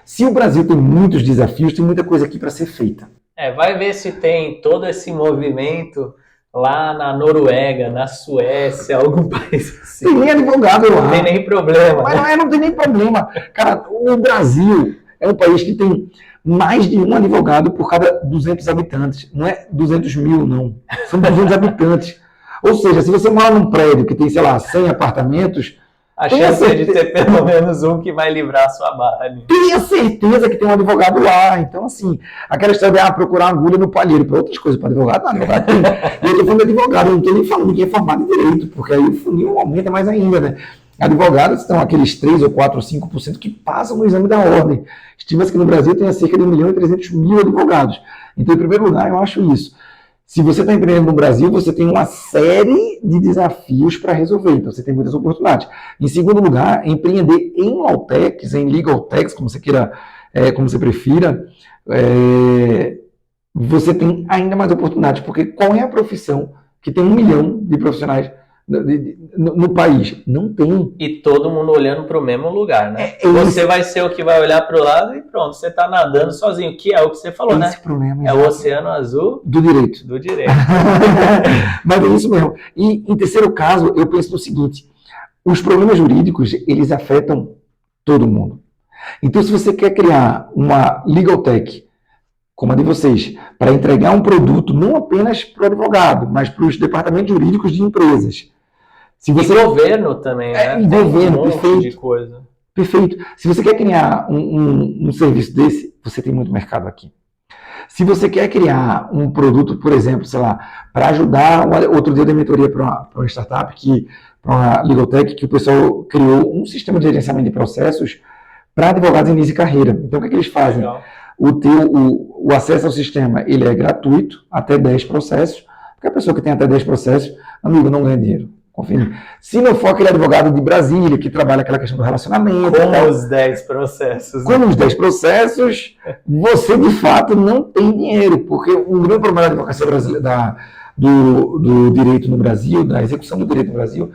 Speaker 2: Se o Brasil tem muitos desafios, tem muita coisa aqui para ser feita.
Speaker 1: Vai ver se tem todo esse movimento lá na Noruega, na Suécia, algum país assim.
Speaker 2: Tem nem advogado lá.
Speaker 1: Não tem nem problema.
Speaker 2: Mas não tem nem problema. Cara, o Brasil é um país que tem mais de um advogado por cada 200 habitantes. Não é 200 mil, não. São 200 habitantes. Ou seja, se você mora num prédio que tem, sei lá, 100 apartamentos,
Speaker 1: a chance é de ter pelo menos um que vai livrar a sua barra ali.
Speaker 2: Tenha certeza que tem um advogado lá. Então, assim, aquela história de procurar agulha no palheiro, para outras coisas, para advogado, não, advogado tem. E eu estou falando de advogado, eu não estou nem falando que é formado em direito, porque aí o funil aumenta mais ainda, né? Advogados são aqueles 3 ou 4 ou 5% que passam no exame da ordem. Estima-se que no Brasil tenha cerca de 1.300.000 advogados. Então, em primeiro lugar, eu acho isso. Se você está empreendendo no Brasil, você tem uma série de desafios para resolver, então você tem muitas oportunidades. Em segundo lugar, empreender em Lawtechs, em Legal Techs, como você queira, como você prefira, você tem ainda mais oportunidades, porque qual é a profissão que tem 1 milhão de profissionais no país? Não tem.
Speaker 1: E todo mundo olhando para o mesmo lugar, né? Você
Speaker 2: Esse-
Speaker 1: vai ser o que vai olhar para o lado e pronto, você está nadando sozinho, que é o que você falou, né?
Speaker 2: Esse problema
Speaker 1: É o oceano azul
Speaker 2: do direito.
Speaker 1: do direito.
Speaker 2: Mas é isso mesmo. E, em terceiro caso, eu penso no seguinte, os problemas jurídicos, eles afetam todo mundo. Então, se você quer criar uma legal tech, como a de vocês, para entregar um produto não apenas para o advogado, mas para os departamentos jurídicos de empresas. Se você...
Speaker 1: E governo também, né?
Speaker 2: E
Speaker 1: Tem
Speaker 2: governo,
Speaker 1: um monte
Speaker 2: perfeito.
Speaker 1: de coisa.
Speaker 2: Perfeito. Se você quer criar um serviço desse, você tem muito mercado aqui. Se você quer criar um produto, por exemplo, sei lá, para ajudar, outro dia eu dei mentoria para uma startup, para uma legal tech, que o pessoal criou um sistema de gerenciamento de processos para advogados em início de carreira. Então, o que eles fazem?
Speaker 1: Legal.
Speaker 2: O acesso ao sistema, ele é gratuito, até 10 processos, porque a pessoa que tem até 10 processos, amigo, não ganha dinheiro. Confia em mim. Se não for aquele advogado de Brasília, que trabalha aquela questão do relacionamento...
Speaker 1: Com os 10 processos.
Speaker 2: Com os 10 processos, você de fato não tem dinheiro, porque um grande problema da advocacia brasileira, do direito no Brasil, da execução do direito no Brasil,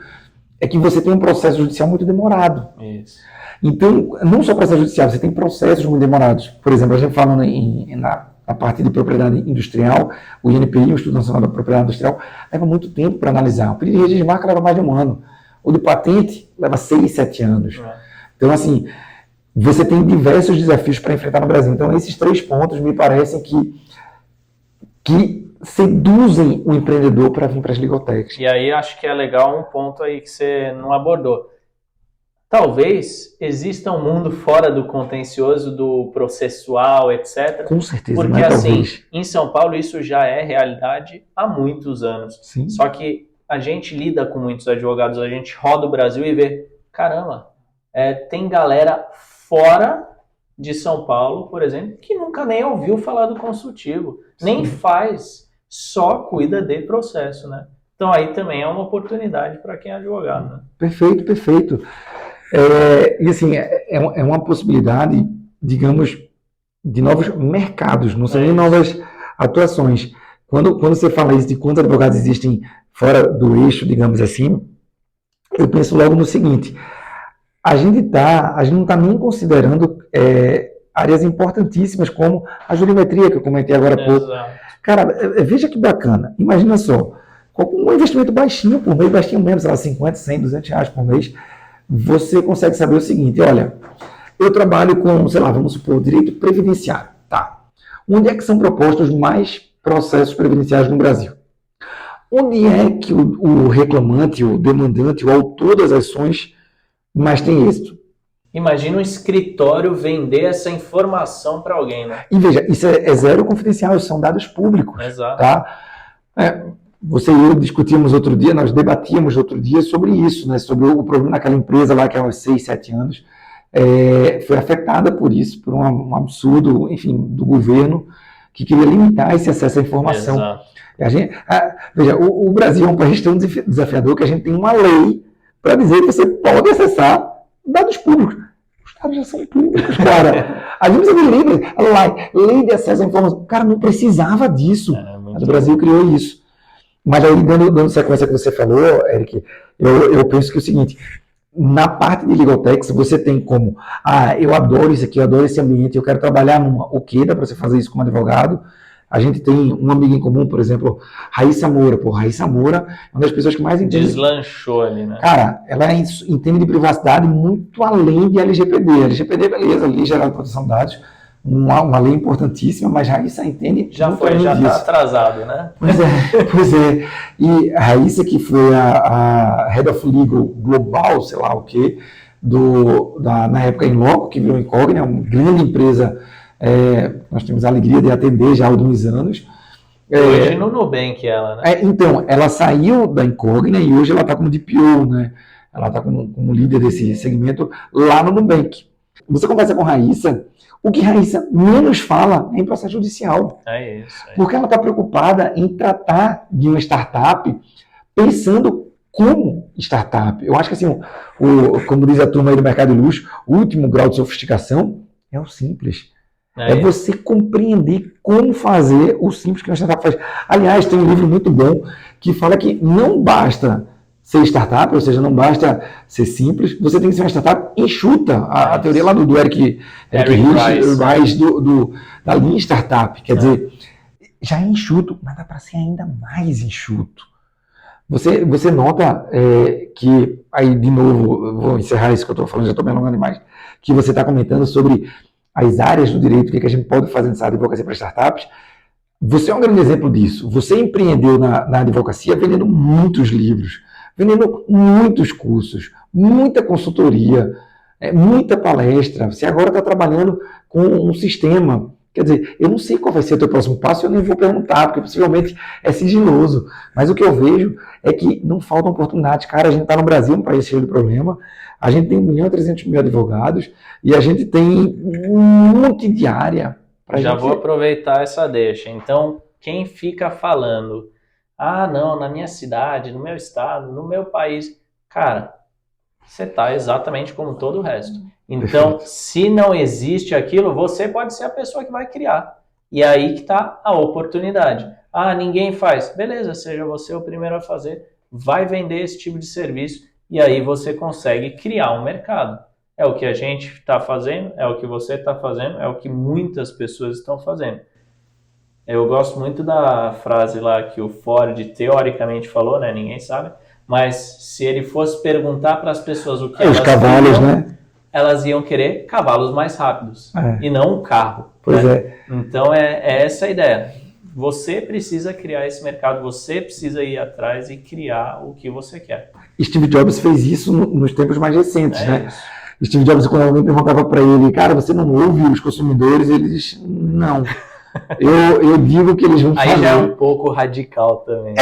Speaker 2: é que você tem um processo judicial muito demorado.
Speaker 1: Isso.
Speaker 2: Então, não só processo judicial, você tem processos muito demorados. Por exemplo, a gente falando na parte de propriedade industrial, o INPI, o Instituto Nacional da Propriedade Industrial, leva muito tempo para analisar. O pedido de registro de marca leva mais de 1 ano. O de patente leva 6, 7 anos. Então, assim, você tem diversos desafios para enfrentar no Brasil. Então, esses 3 pontos me parecem que seduzem o empreendedor para vir para as legal techs.
Speaker 1: E aí acho que é legal um ponto aí que você não abordou. Talvez exista um mundo fora do contencioso, do processual, etc.
Speaker 2: Com certeza,
Speaker 1: Porque
Speaker 2: não é
Speaker 1: assim,
Speaker 2: talvez.
Speaker 1: em São Paulo isso já é realidade há muitos anos.
Speaker 2: Sim.
Speaker 1: Só que a gente lida com muitos advogados, a gente roda o Brasil e vê, caramba, tem galera fora de São Paulo, por exemplo, que nunca nem ouviu falar do consultivo, nem faz, só cuida de processo, né? Então aí também é uma oportunidade para quem é advogado, né?
Speaker 2: Perfeito, perfeito. E assim, é uma possibilidade, digamos, de novos mercados, não são nem novas atuações. Quando você fala isso de quantos advogados existem fora do eixo, digamos assim, eu penso logo no seguinte, a gente não está nem considerando áreas importantíssimas como a jurimetria, que eu comentei agora há pouco.
Speaker 1: Exato.
Speaker 2: Cara, veja que bacana, imagina só, com um investimento baixinho por mês, baixinho mesmo, sei lá, 50, 100, 200 reais por mês, você consegue saber o seguinte, olha, eu trabalho com, sei lá, vamos supor, direito previdenciário, tá? Onde é que são propostos mais processos previdenciários no Brasil? Onde é que o reclamante, o demandante, o autor das ações mais tem êxito?
Speaker 1: Imagina um escritório vender essa informação para alguém, né?
Speaker 2: E veja, isso é zero confidencial, são dados públicos,
Speaker 1: Exato.
Speaker 2: tá? Você e eu discutimos outro dia, nós debatíamos outro dia sobre isso, né? Sobre o problema daquela empresa lá que há uns 6, 7 anos foi afetada por isso, por um absurdo, enfim, do governo que queria limitar esse acesso à informação.
Speaker 1: Exato.
Speaker 2: Veja, o Brasil é um país tão desafiador que a gente tem uma lei para dizer que você pode acessar dados públicos. Os dados já são públicos, cara. A gente precisa de lei de acesso à informação. Cara, não precisava disso. Mas o Brasil criou isso. Mas aí, dando sequência que você falou, Eric, eu penso que é o seguinte, na parte de legal techs, você tem como, eu adoro isso aqui, eu adoro esse ambiente, eu quero trabalhar numa, dá para você fazer isso como advogado. A gente tem um amigo em comum, por exemplo, Raíssa Moura. Raíssa Moura é uma das pessoas que mais entende.
Speaker 1: Deslanchou ali, né?
Speaker 2: Cara, ela entende de privacidade muito além de LGPD. LGPD, beleza, Lei Geral de Proteção de Dados, uma lei importantíssima, mas Raíssa entende.
Speaker 1: Já está atrasado, né?
Speaker 2: Pois é. E a Raíssa, que foi a Head of Legal Global, sei lá o quê, na época em Loco, que virou Incognia, uma grande empresa. Nós temos a alegria de atender já há alguns anos.
Speaker 1: Hoje no Nubank ela, né?
Speaker 2: Então, ela saiu da Incognia e hoje ela está como DPO, né? Ela está como líder desse segmento lá no Nubank. Você conversa com Raíssa, o que Raíssa menos fala é em processo judicial.
Speaker 1: É isso.
Speaker 2: Porque ela está preocupada em tratar de uma startup pensando como startup. Eu acho que, assim, como diz a turma aí do mercado de luxo, o último grau de sofisticação é o simples. É você compreender como fazer o simples que uma startup faz. Aliás, tem um livro muito bom que fala que não basta ser startup, ou seja, não basta ser simples, você tem que ser uma startup enxuta. A teoria lá do Eric Rice, da linha startup. Quer dizer, já é enxuto, mas dá para ser ainda mais enxuto. Você nota que, aí de novo, eu vou encerrar isso que eu estou falando, já estou me alongando demais, que você está comentando sobre as áreas do direito, o que a gente pode fazer nessa advocacia para startups. Você é um grande exemplo disso. Você empreendeu na advocacia vendendo muitos livros, vendendo muitos cursos, muita consultoria, muita palestra. Você agora está trabalhando com um sistema. Quer dizer, eu não sei qual vai ser o teu próximo passo, eu nem vou perguntar, porque possivelmente é sigiloso. Mas o que eu vejo é que não faltam oportunidades. Cara, a gente está no Brasil, um país cheio de problema, a gente tem 1.300.000 advogados e a gente tem um monte de área.
Speaker 1: Vou aproveitar essa deixa. Então, quem fica falando, não, na minha cidade, no meu estado, no meu país, cara, você está exatamente como todo o resto. Então, se não existe aquilo, você pode ser a pessoa que vai criar. E aí que está a oportunidade. Ninguém faz. Beleza, seja você o primeiro a fazer. Vai vender esse tipo de serviço e aí você consegue criar um mercado. É o que a gente está fazendo, é o que você está fazendo, é o que muitas pessoas estão fazendo. Eu gosto muito da frase lá que o Ford teoricamente falou, né? Ninguém sabe. Mas se ele fosse perguntar para as pessoas o que
Speaker 2: elas cavalos,
Speaker 1: queriam,
Speaker 2: né?
Speaker 1: Elas iam querer cavalos mais rápidos e não um carro.
Speaker 2: Pois
Speaker 1: né?
Speaker 2: é.
Speaker 1: Então é essa a ideia. Você precisa criar esse mercado, você precisa ir atrás e criar o que você quer.
Speaker 2: Steve Jobs fez isso nos tempos mais recentes, né?
Speaker 1: Isso.
Speaker 2: Steve Jobs, quando alguém perguntava para ele, cara, você não ouve os consumidores? Ele diz, não. Eu digo que eles vão fazer.
Speaker 1: Aí já é um pouco radical também.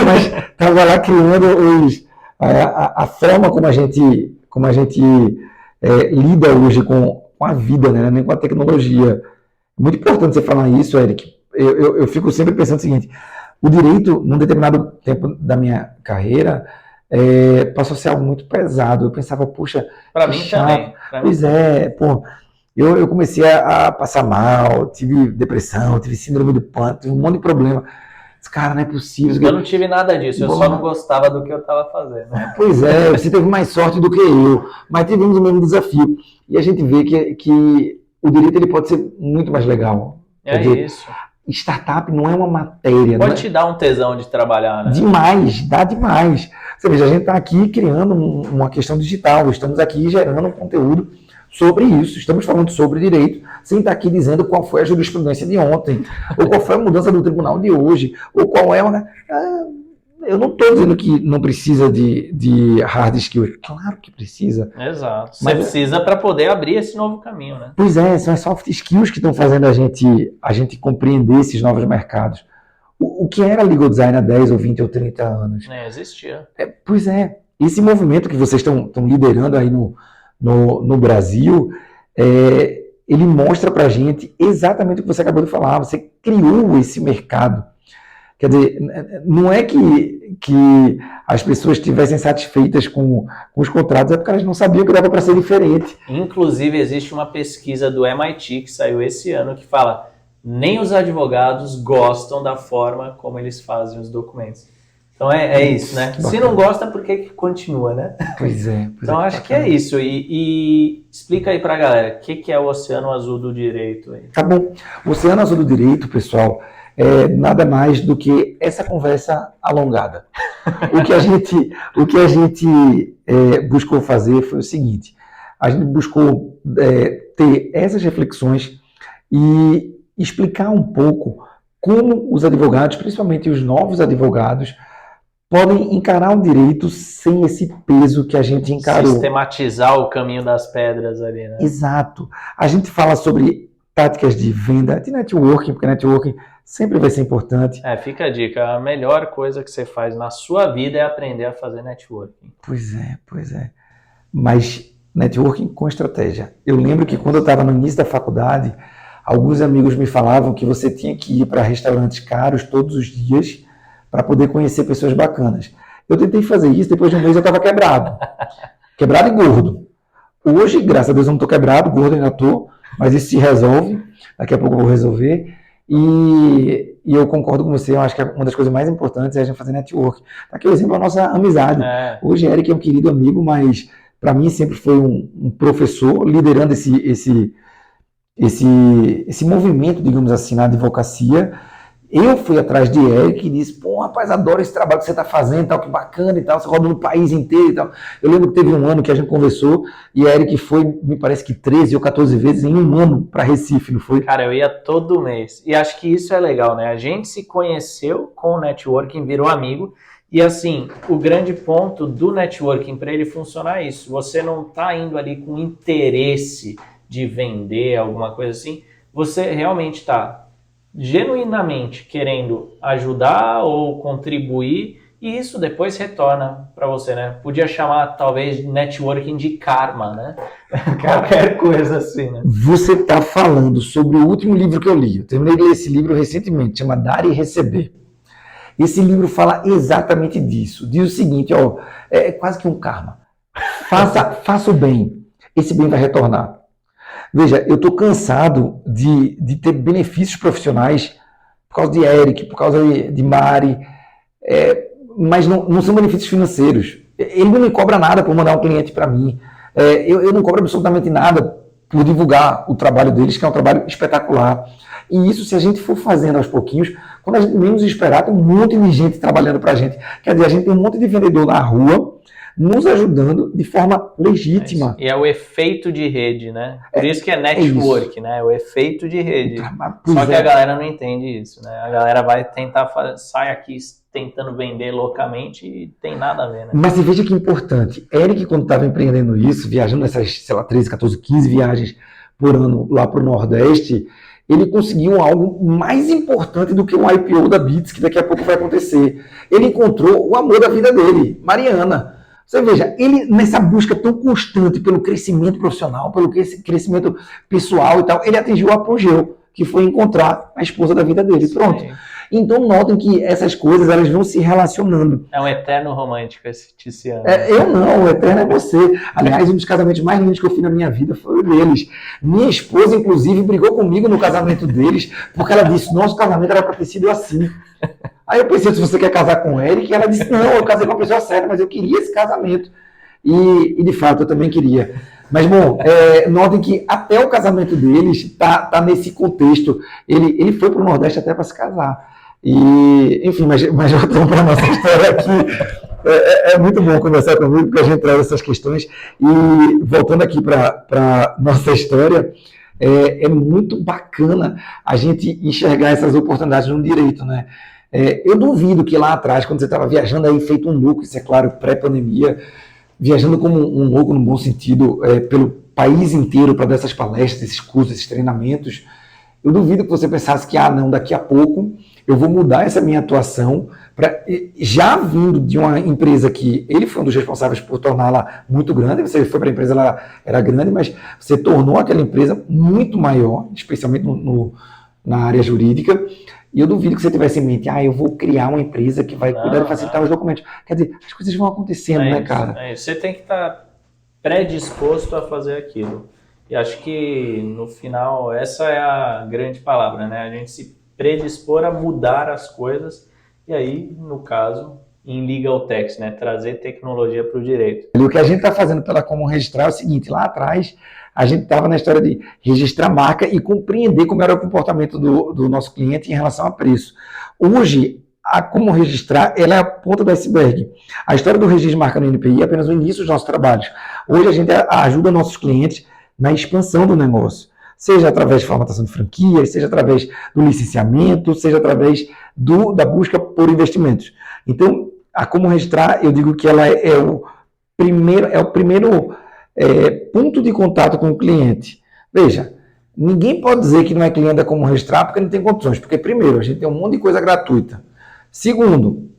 Speaker 2: Mas estava lá criando a forma como a gente lida hoje com a vida, né? Nem com a tecnologia. Muito importante você falar isso, Eric. Eu fico sempre pensando o seguinte, o direito, num determinado tempo da minha carreira, passou a ser algo muito pesado. Eu pensava, puxa,
Speaker 1: para mim
Speaker 2: chato.
Speaker 1: Também.
Speaker 2: Pois eu comecei a passar mal, tive depressão, tive síndrome do pânico, tive um monte de problema. Cara, não é possível.
Speaker 1: Eu não tive nada disso, eu só não gostava do que eu estava fazendo.
Speaker 2: Pois é, você teve mais sorte do que eu, mas tivemos o mesmo desafio. E a gente vê que o direito ele pode ser muito mais legal.
Speaker 1: Isso.
Speaker 2: Startup não é uma matéria.
Speaker 1: Pode te dar um tesão de trabalhar, né?
Speaker 2: Demais, dá demais. Você veja, a gente está aqui criando uma questão digital, estamos aqui gerando um conteúdo sobre isso, estamos falando sobre direito, sem estar aqui dizendo qual foi a jurisprudência de ontem, ou qual foi a mudança do tribunal de hoje, ou qual é uma... Eu não estou dizendo que não precisa de hard skills, claro que precisa.
Speaker 1: Exato, você precisa para poder abrir esse novo caminho, né?
Speaker 2: Pois são as soft skills que estão fazendo a gente compreender esses novos mercados. O que era legal design há 10 ou 20 ou 30 anos?
Speaker 1: Existia.
Speaker 2: Pois esse movimento que vocês estão liderando aí no Brasil, ele mostra para a gente exatamente o que você acabou de falar. Você criou esse mercado. Quer dizer, não é que as pessoas estivessem satisfeitas com os contratos, é porque elas não sabiam que dava para ser diferente.
Speaker 1: Inclusive, existe uma pesquisa do MIT que saiu esse ano que fala nem os advogados gostam da forma como eles fazem os documentos. Então é isso, né? Se não gosta, por que continua, né?
Speaker 2: Pois é.
Speaker 1: Então acho que é isso. E explica aí pra galera, o que é o Oceano Azul do Direito aí?
Speaker 2: Tá bom. O Oceano Azul do Direito, pessoal, é nada mais do que essa conversa alongada. O que a gente buscou fazer foi o seguinte, a gente buscou ter essas reflexões e explicar um pouco como os advogados, principalmente os novos advogados, podem encarar o direito sem esse peso que a gente encarou.
Speaker 1: Sistematizar o caminho das pedras ali, né?
Speaker 2: Exato. A gente fala sobre táticas de venda, de networking, porque networking sempre vai ser importante.
Speaker 1: Fica a dica, a melhor coisa que você faz na sua vida é aprender a fazer networking.
Speaker 2: Pois é. Mas networking com estratégia. Eu lembro que quando eu estava no início da faculdade, alguns amigos me falavam que você tinha que ir para restaurantes caros todos os dias para poder conhecer pessoas bacanas. Eu tentei fazer isso, depois de um mês eu estava quebrado. Quebrado e gordo. Hoje, graças a Deus, eu não estou quebrado, gordo ainda estou, mas isso se resolve. Daqui a pouco eu vou resolver. E eu concordo com você, eu acho que uma das coisas mais importantes é a gente fazer network. Tá aqui o exemplo da nossa amizade. Hoje, Eric é um querido amigo, mas para mim sempre foi um professor liderando esse movimento, digamos assim, na advocacia. Eu fui atrás de Eric e disse, pô, rapaz, adoro esse trabalho que você está fazendo, tal, que bacana e tal, você roda no país inteiro e tal. Eu lembro que teve um ano que a gente conversou e Eric foi, me parece que 13 ou 14 vezes em um ano para Recife, não foi?
Speaker 1: Cara, eu ia todo mês. E acho que isso é legal, né? A gente se conheceu com o networking, virou amigo. E assim, o grande ponto do networking para ele funcionar é isso. Você não está indo ali com interesse de vender alguma coisa assim. Você realmente está genuinamente querendo ajudar ou contribuir e isso depois retorna para você, né? Podia chamar talvez networking de karma, né? Qualquer coisa assim, né?
Speaker 2: Você está falando sobre o último livro que eu li. Eu terminei de ler esse livro recentemente, chama Dar e Receber. Esse livro fala exatamente disso. Diz o seguinte, ó, é quase que um karma. Faça o bem, esse bem vai retornar. Veja, eu estou cansado de ter benefícios profissionais por causa de Eric, por causa de Mari, mas não são benefícios financeiros. Ele não me cobra nada por mandar um cliente para mim. Eu não cobro absolutamente nada por divulgar o trabalho deles, que é um trabalho espetacular. E isso, se a gente for fazendo aos pouquinhos, quando a gente menos esperar, tem um monte de gente trabalhando para a gente. Quer dizer, a gente tem um monte de vendedor na rua nos ajudando de forma legítima.
Speaker 1: E é o efeito de rede, né? Por isso que é network, né? É o efeito de rede. Só que a galera não entende isso, né? A galera vai tentar sai aqui tentando vender loucamente e tem nada a ver, né?
Speaker 2: Mas veja que importante. Eric, quando estava empreendendo isso, viajando nessas, 13, 14, 15 viagens por ano lá para o Nordeste, ele conseguiu algo mais importante do que um IPO da Beats, que daqui a pouco vai acontecer. Ele encontrou o amor da vida dele, Mariana. Você veja, ele nessa busca tão constante pelo crescimento profissional, pelo crescimento pessoal e tal, ele atingiu o apogeu, que foi encontrar a esposa da vida dele. Pronto. Sim. Então notem que essas coisas elas vão se relacionando.
Speaker 1: É um eterno romântico esse Tiziano.
Speaker 2: Eu não, o eterno é você. Aliás, um dos casamentos mais lindos que eu fiz na minha vida foi o deles. Minha esposa, inclusive, brigou comigo no casamento deles, porque ela disse, nosso casamento era para ter sido assim. Aí eu pensei, se você quer casar com o Eric, ela disse, não, eu casei com a pessoa certa, mas eu queria esse casamento. E de fato, eu também queria. Mas, bom, notem que até o casamento deles tá nesse contexto. Ele foi para o Nordeste até para se casar. E, enfim, mas voltando para a nossa história aqui, é muito bom conversar comigo, porque a gente traz essas questões. E voltando aqui para a nossa história, é muito bacana a gente enxergar essas oportunidades no direito, né? Eu duvido que lá atrás, quando você estava viajando aí, feito um louco, isso é claro, pré-pandemia, viajando como um louco no bom sentido, pelo país inteiro para dar essas palestras, esses cursos, esses treinamentos, eu duvido que você pensasse que, não, daqui a pouco eu vou mudar essa minha atuação, já vindo de uma empresa que ele foi um dos responsáveis por torná-la muito grande, você foi para a empresa, ela era grande, mas você tornou aquela empresa muito maior, especialmente na área jurídica, e eu duvido que você tivesse em mente, eu vou criar uma empresa que vai cuidar de facilitar os documentos. Quer dizer, as coisas vão acontecendo, né, cara?
Speaker 1: Você tem que estar predisposto a fazer aquilo. E acho que, no final, essa é a grande palavra, né? A gente se predispor a mudar as coisas e aí, no caso, em Legal Tech, né? Trazer tecnologia para o direito.
Speaker 2: E o que a gente está fazendo pela Como Registrar é o seguinte, lá atrás a gente estava na história de registrar marca e compreender como era o comportamento do nosso cliente em relação a preço. Hoje, a Como Registrar, ela é a ponta do iceberg. A história do registro de marca no NPI é apenas o início dos nossos trabalhos. Hoje a gente ajuda nossos clientes na expansão do negócio, seja através de formatação de franquias, seja através do licenciamento, seja através da busca por investimentos. Então, a Como Registrar, eu digo que ela é o primeiro ponto de contato com o cliente. Veja, ninguém pode dizer que não é cliente da Como Registrar porque não tem condições, porque primeiro, a gente tem um monte de coisa gratuita. Segundo,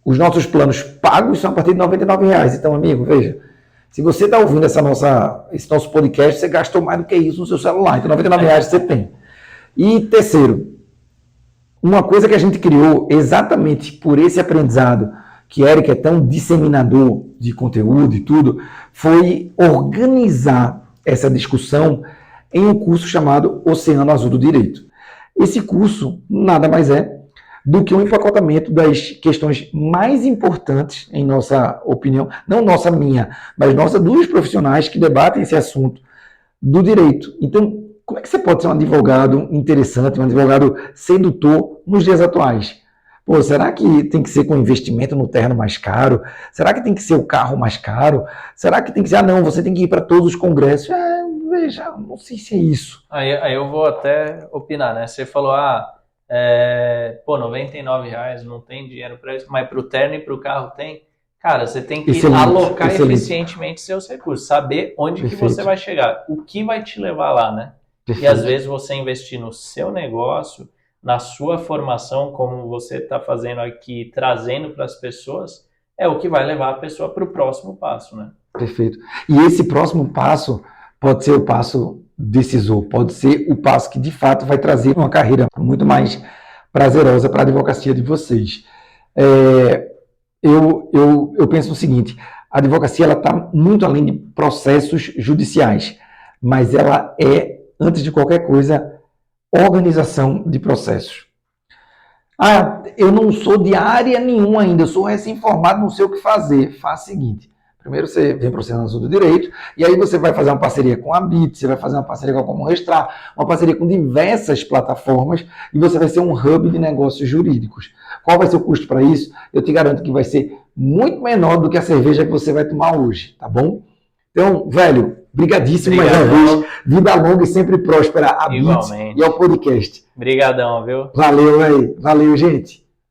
Speaker 2: os nossos planos pagos são a partir de R$ 99. Então, amigo, veja, Se você está ouvindo esse nosso podcast, você gastou mais do que isso no seu celular. Então, R$99 você tem. E terceiro, uma coisa que a gente criou exatamente por esse aprendizado, que Eric é tão disseminador de conteúdo e tudo, foi organizar essa discussão em um curso chamado Oceano Azul do Direito. Esse curso nada mais é do que um empacotamento das questões mais importantes, em nossa opinião, não nossa, minha, mas nossa dos profissionais que debatem esse assunto do direito. Então, como é que você pode ser um advogado interessante, um advogado sedutor nos dias atuais? Pô, será que tem que ser com investimento no terreno mais caro? Será que tem que ser o carro mais caro? Será que tem que ser, não, você tem que ir para todos os congressos? Veja, não sei se é isso.
Speaker 1: Aí eu vou até opinar, né? Você falou, R$99 não tem dinheiro para isso, mas para o terno e para o carro tem. Cara, você tem que alocar eficientemente seus recursos, saber onde que você vai chegar, o que vai te levar lá, né? Perfeito. E às vezes você investir no seu negócio, na sua formação, como você está fazendo aqui, trazendo para as pessoas, é o que vai levar a pessoa para o próximo passo, né?
Speaker 2: Perfeito. E esse próximo passo pode ser o passo decisor, pode ser o passo que de fato vai trazer uma carreira muito mais prazerosa para a advocacia de vocês. Eu penso o seguinte, a advocacia está muito além de processos judiciais, mas ela é, antes de qualquer coisa, organização de processos. Eu não sou de área nenhuma ainda, eu sou recém-formado, não sei o que fazer. Faça o seguinte, primeiro você vem para o Oceano Azul do Direito, e aí você vai fazer uma parceria com a BIT, você vai fazer uma parceria com a Comum Registrar, uma parceria com diversas plataformas, e você vai ser um hub de negócios jurídicos. Qual vai ser o custo para isso? Eu te garanto que vai ser muito menor do que a cerveja que você vai tomar hoje, tá bom? Então, velho, brigadíssimo mais uma vez. Vida longa e sempre próspera a BIT e ao podcast.
Speaker 1: Obrigadão, viu?
Speaker 2: Valeu, velho. Valeu, gente.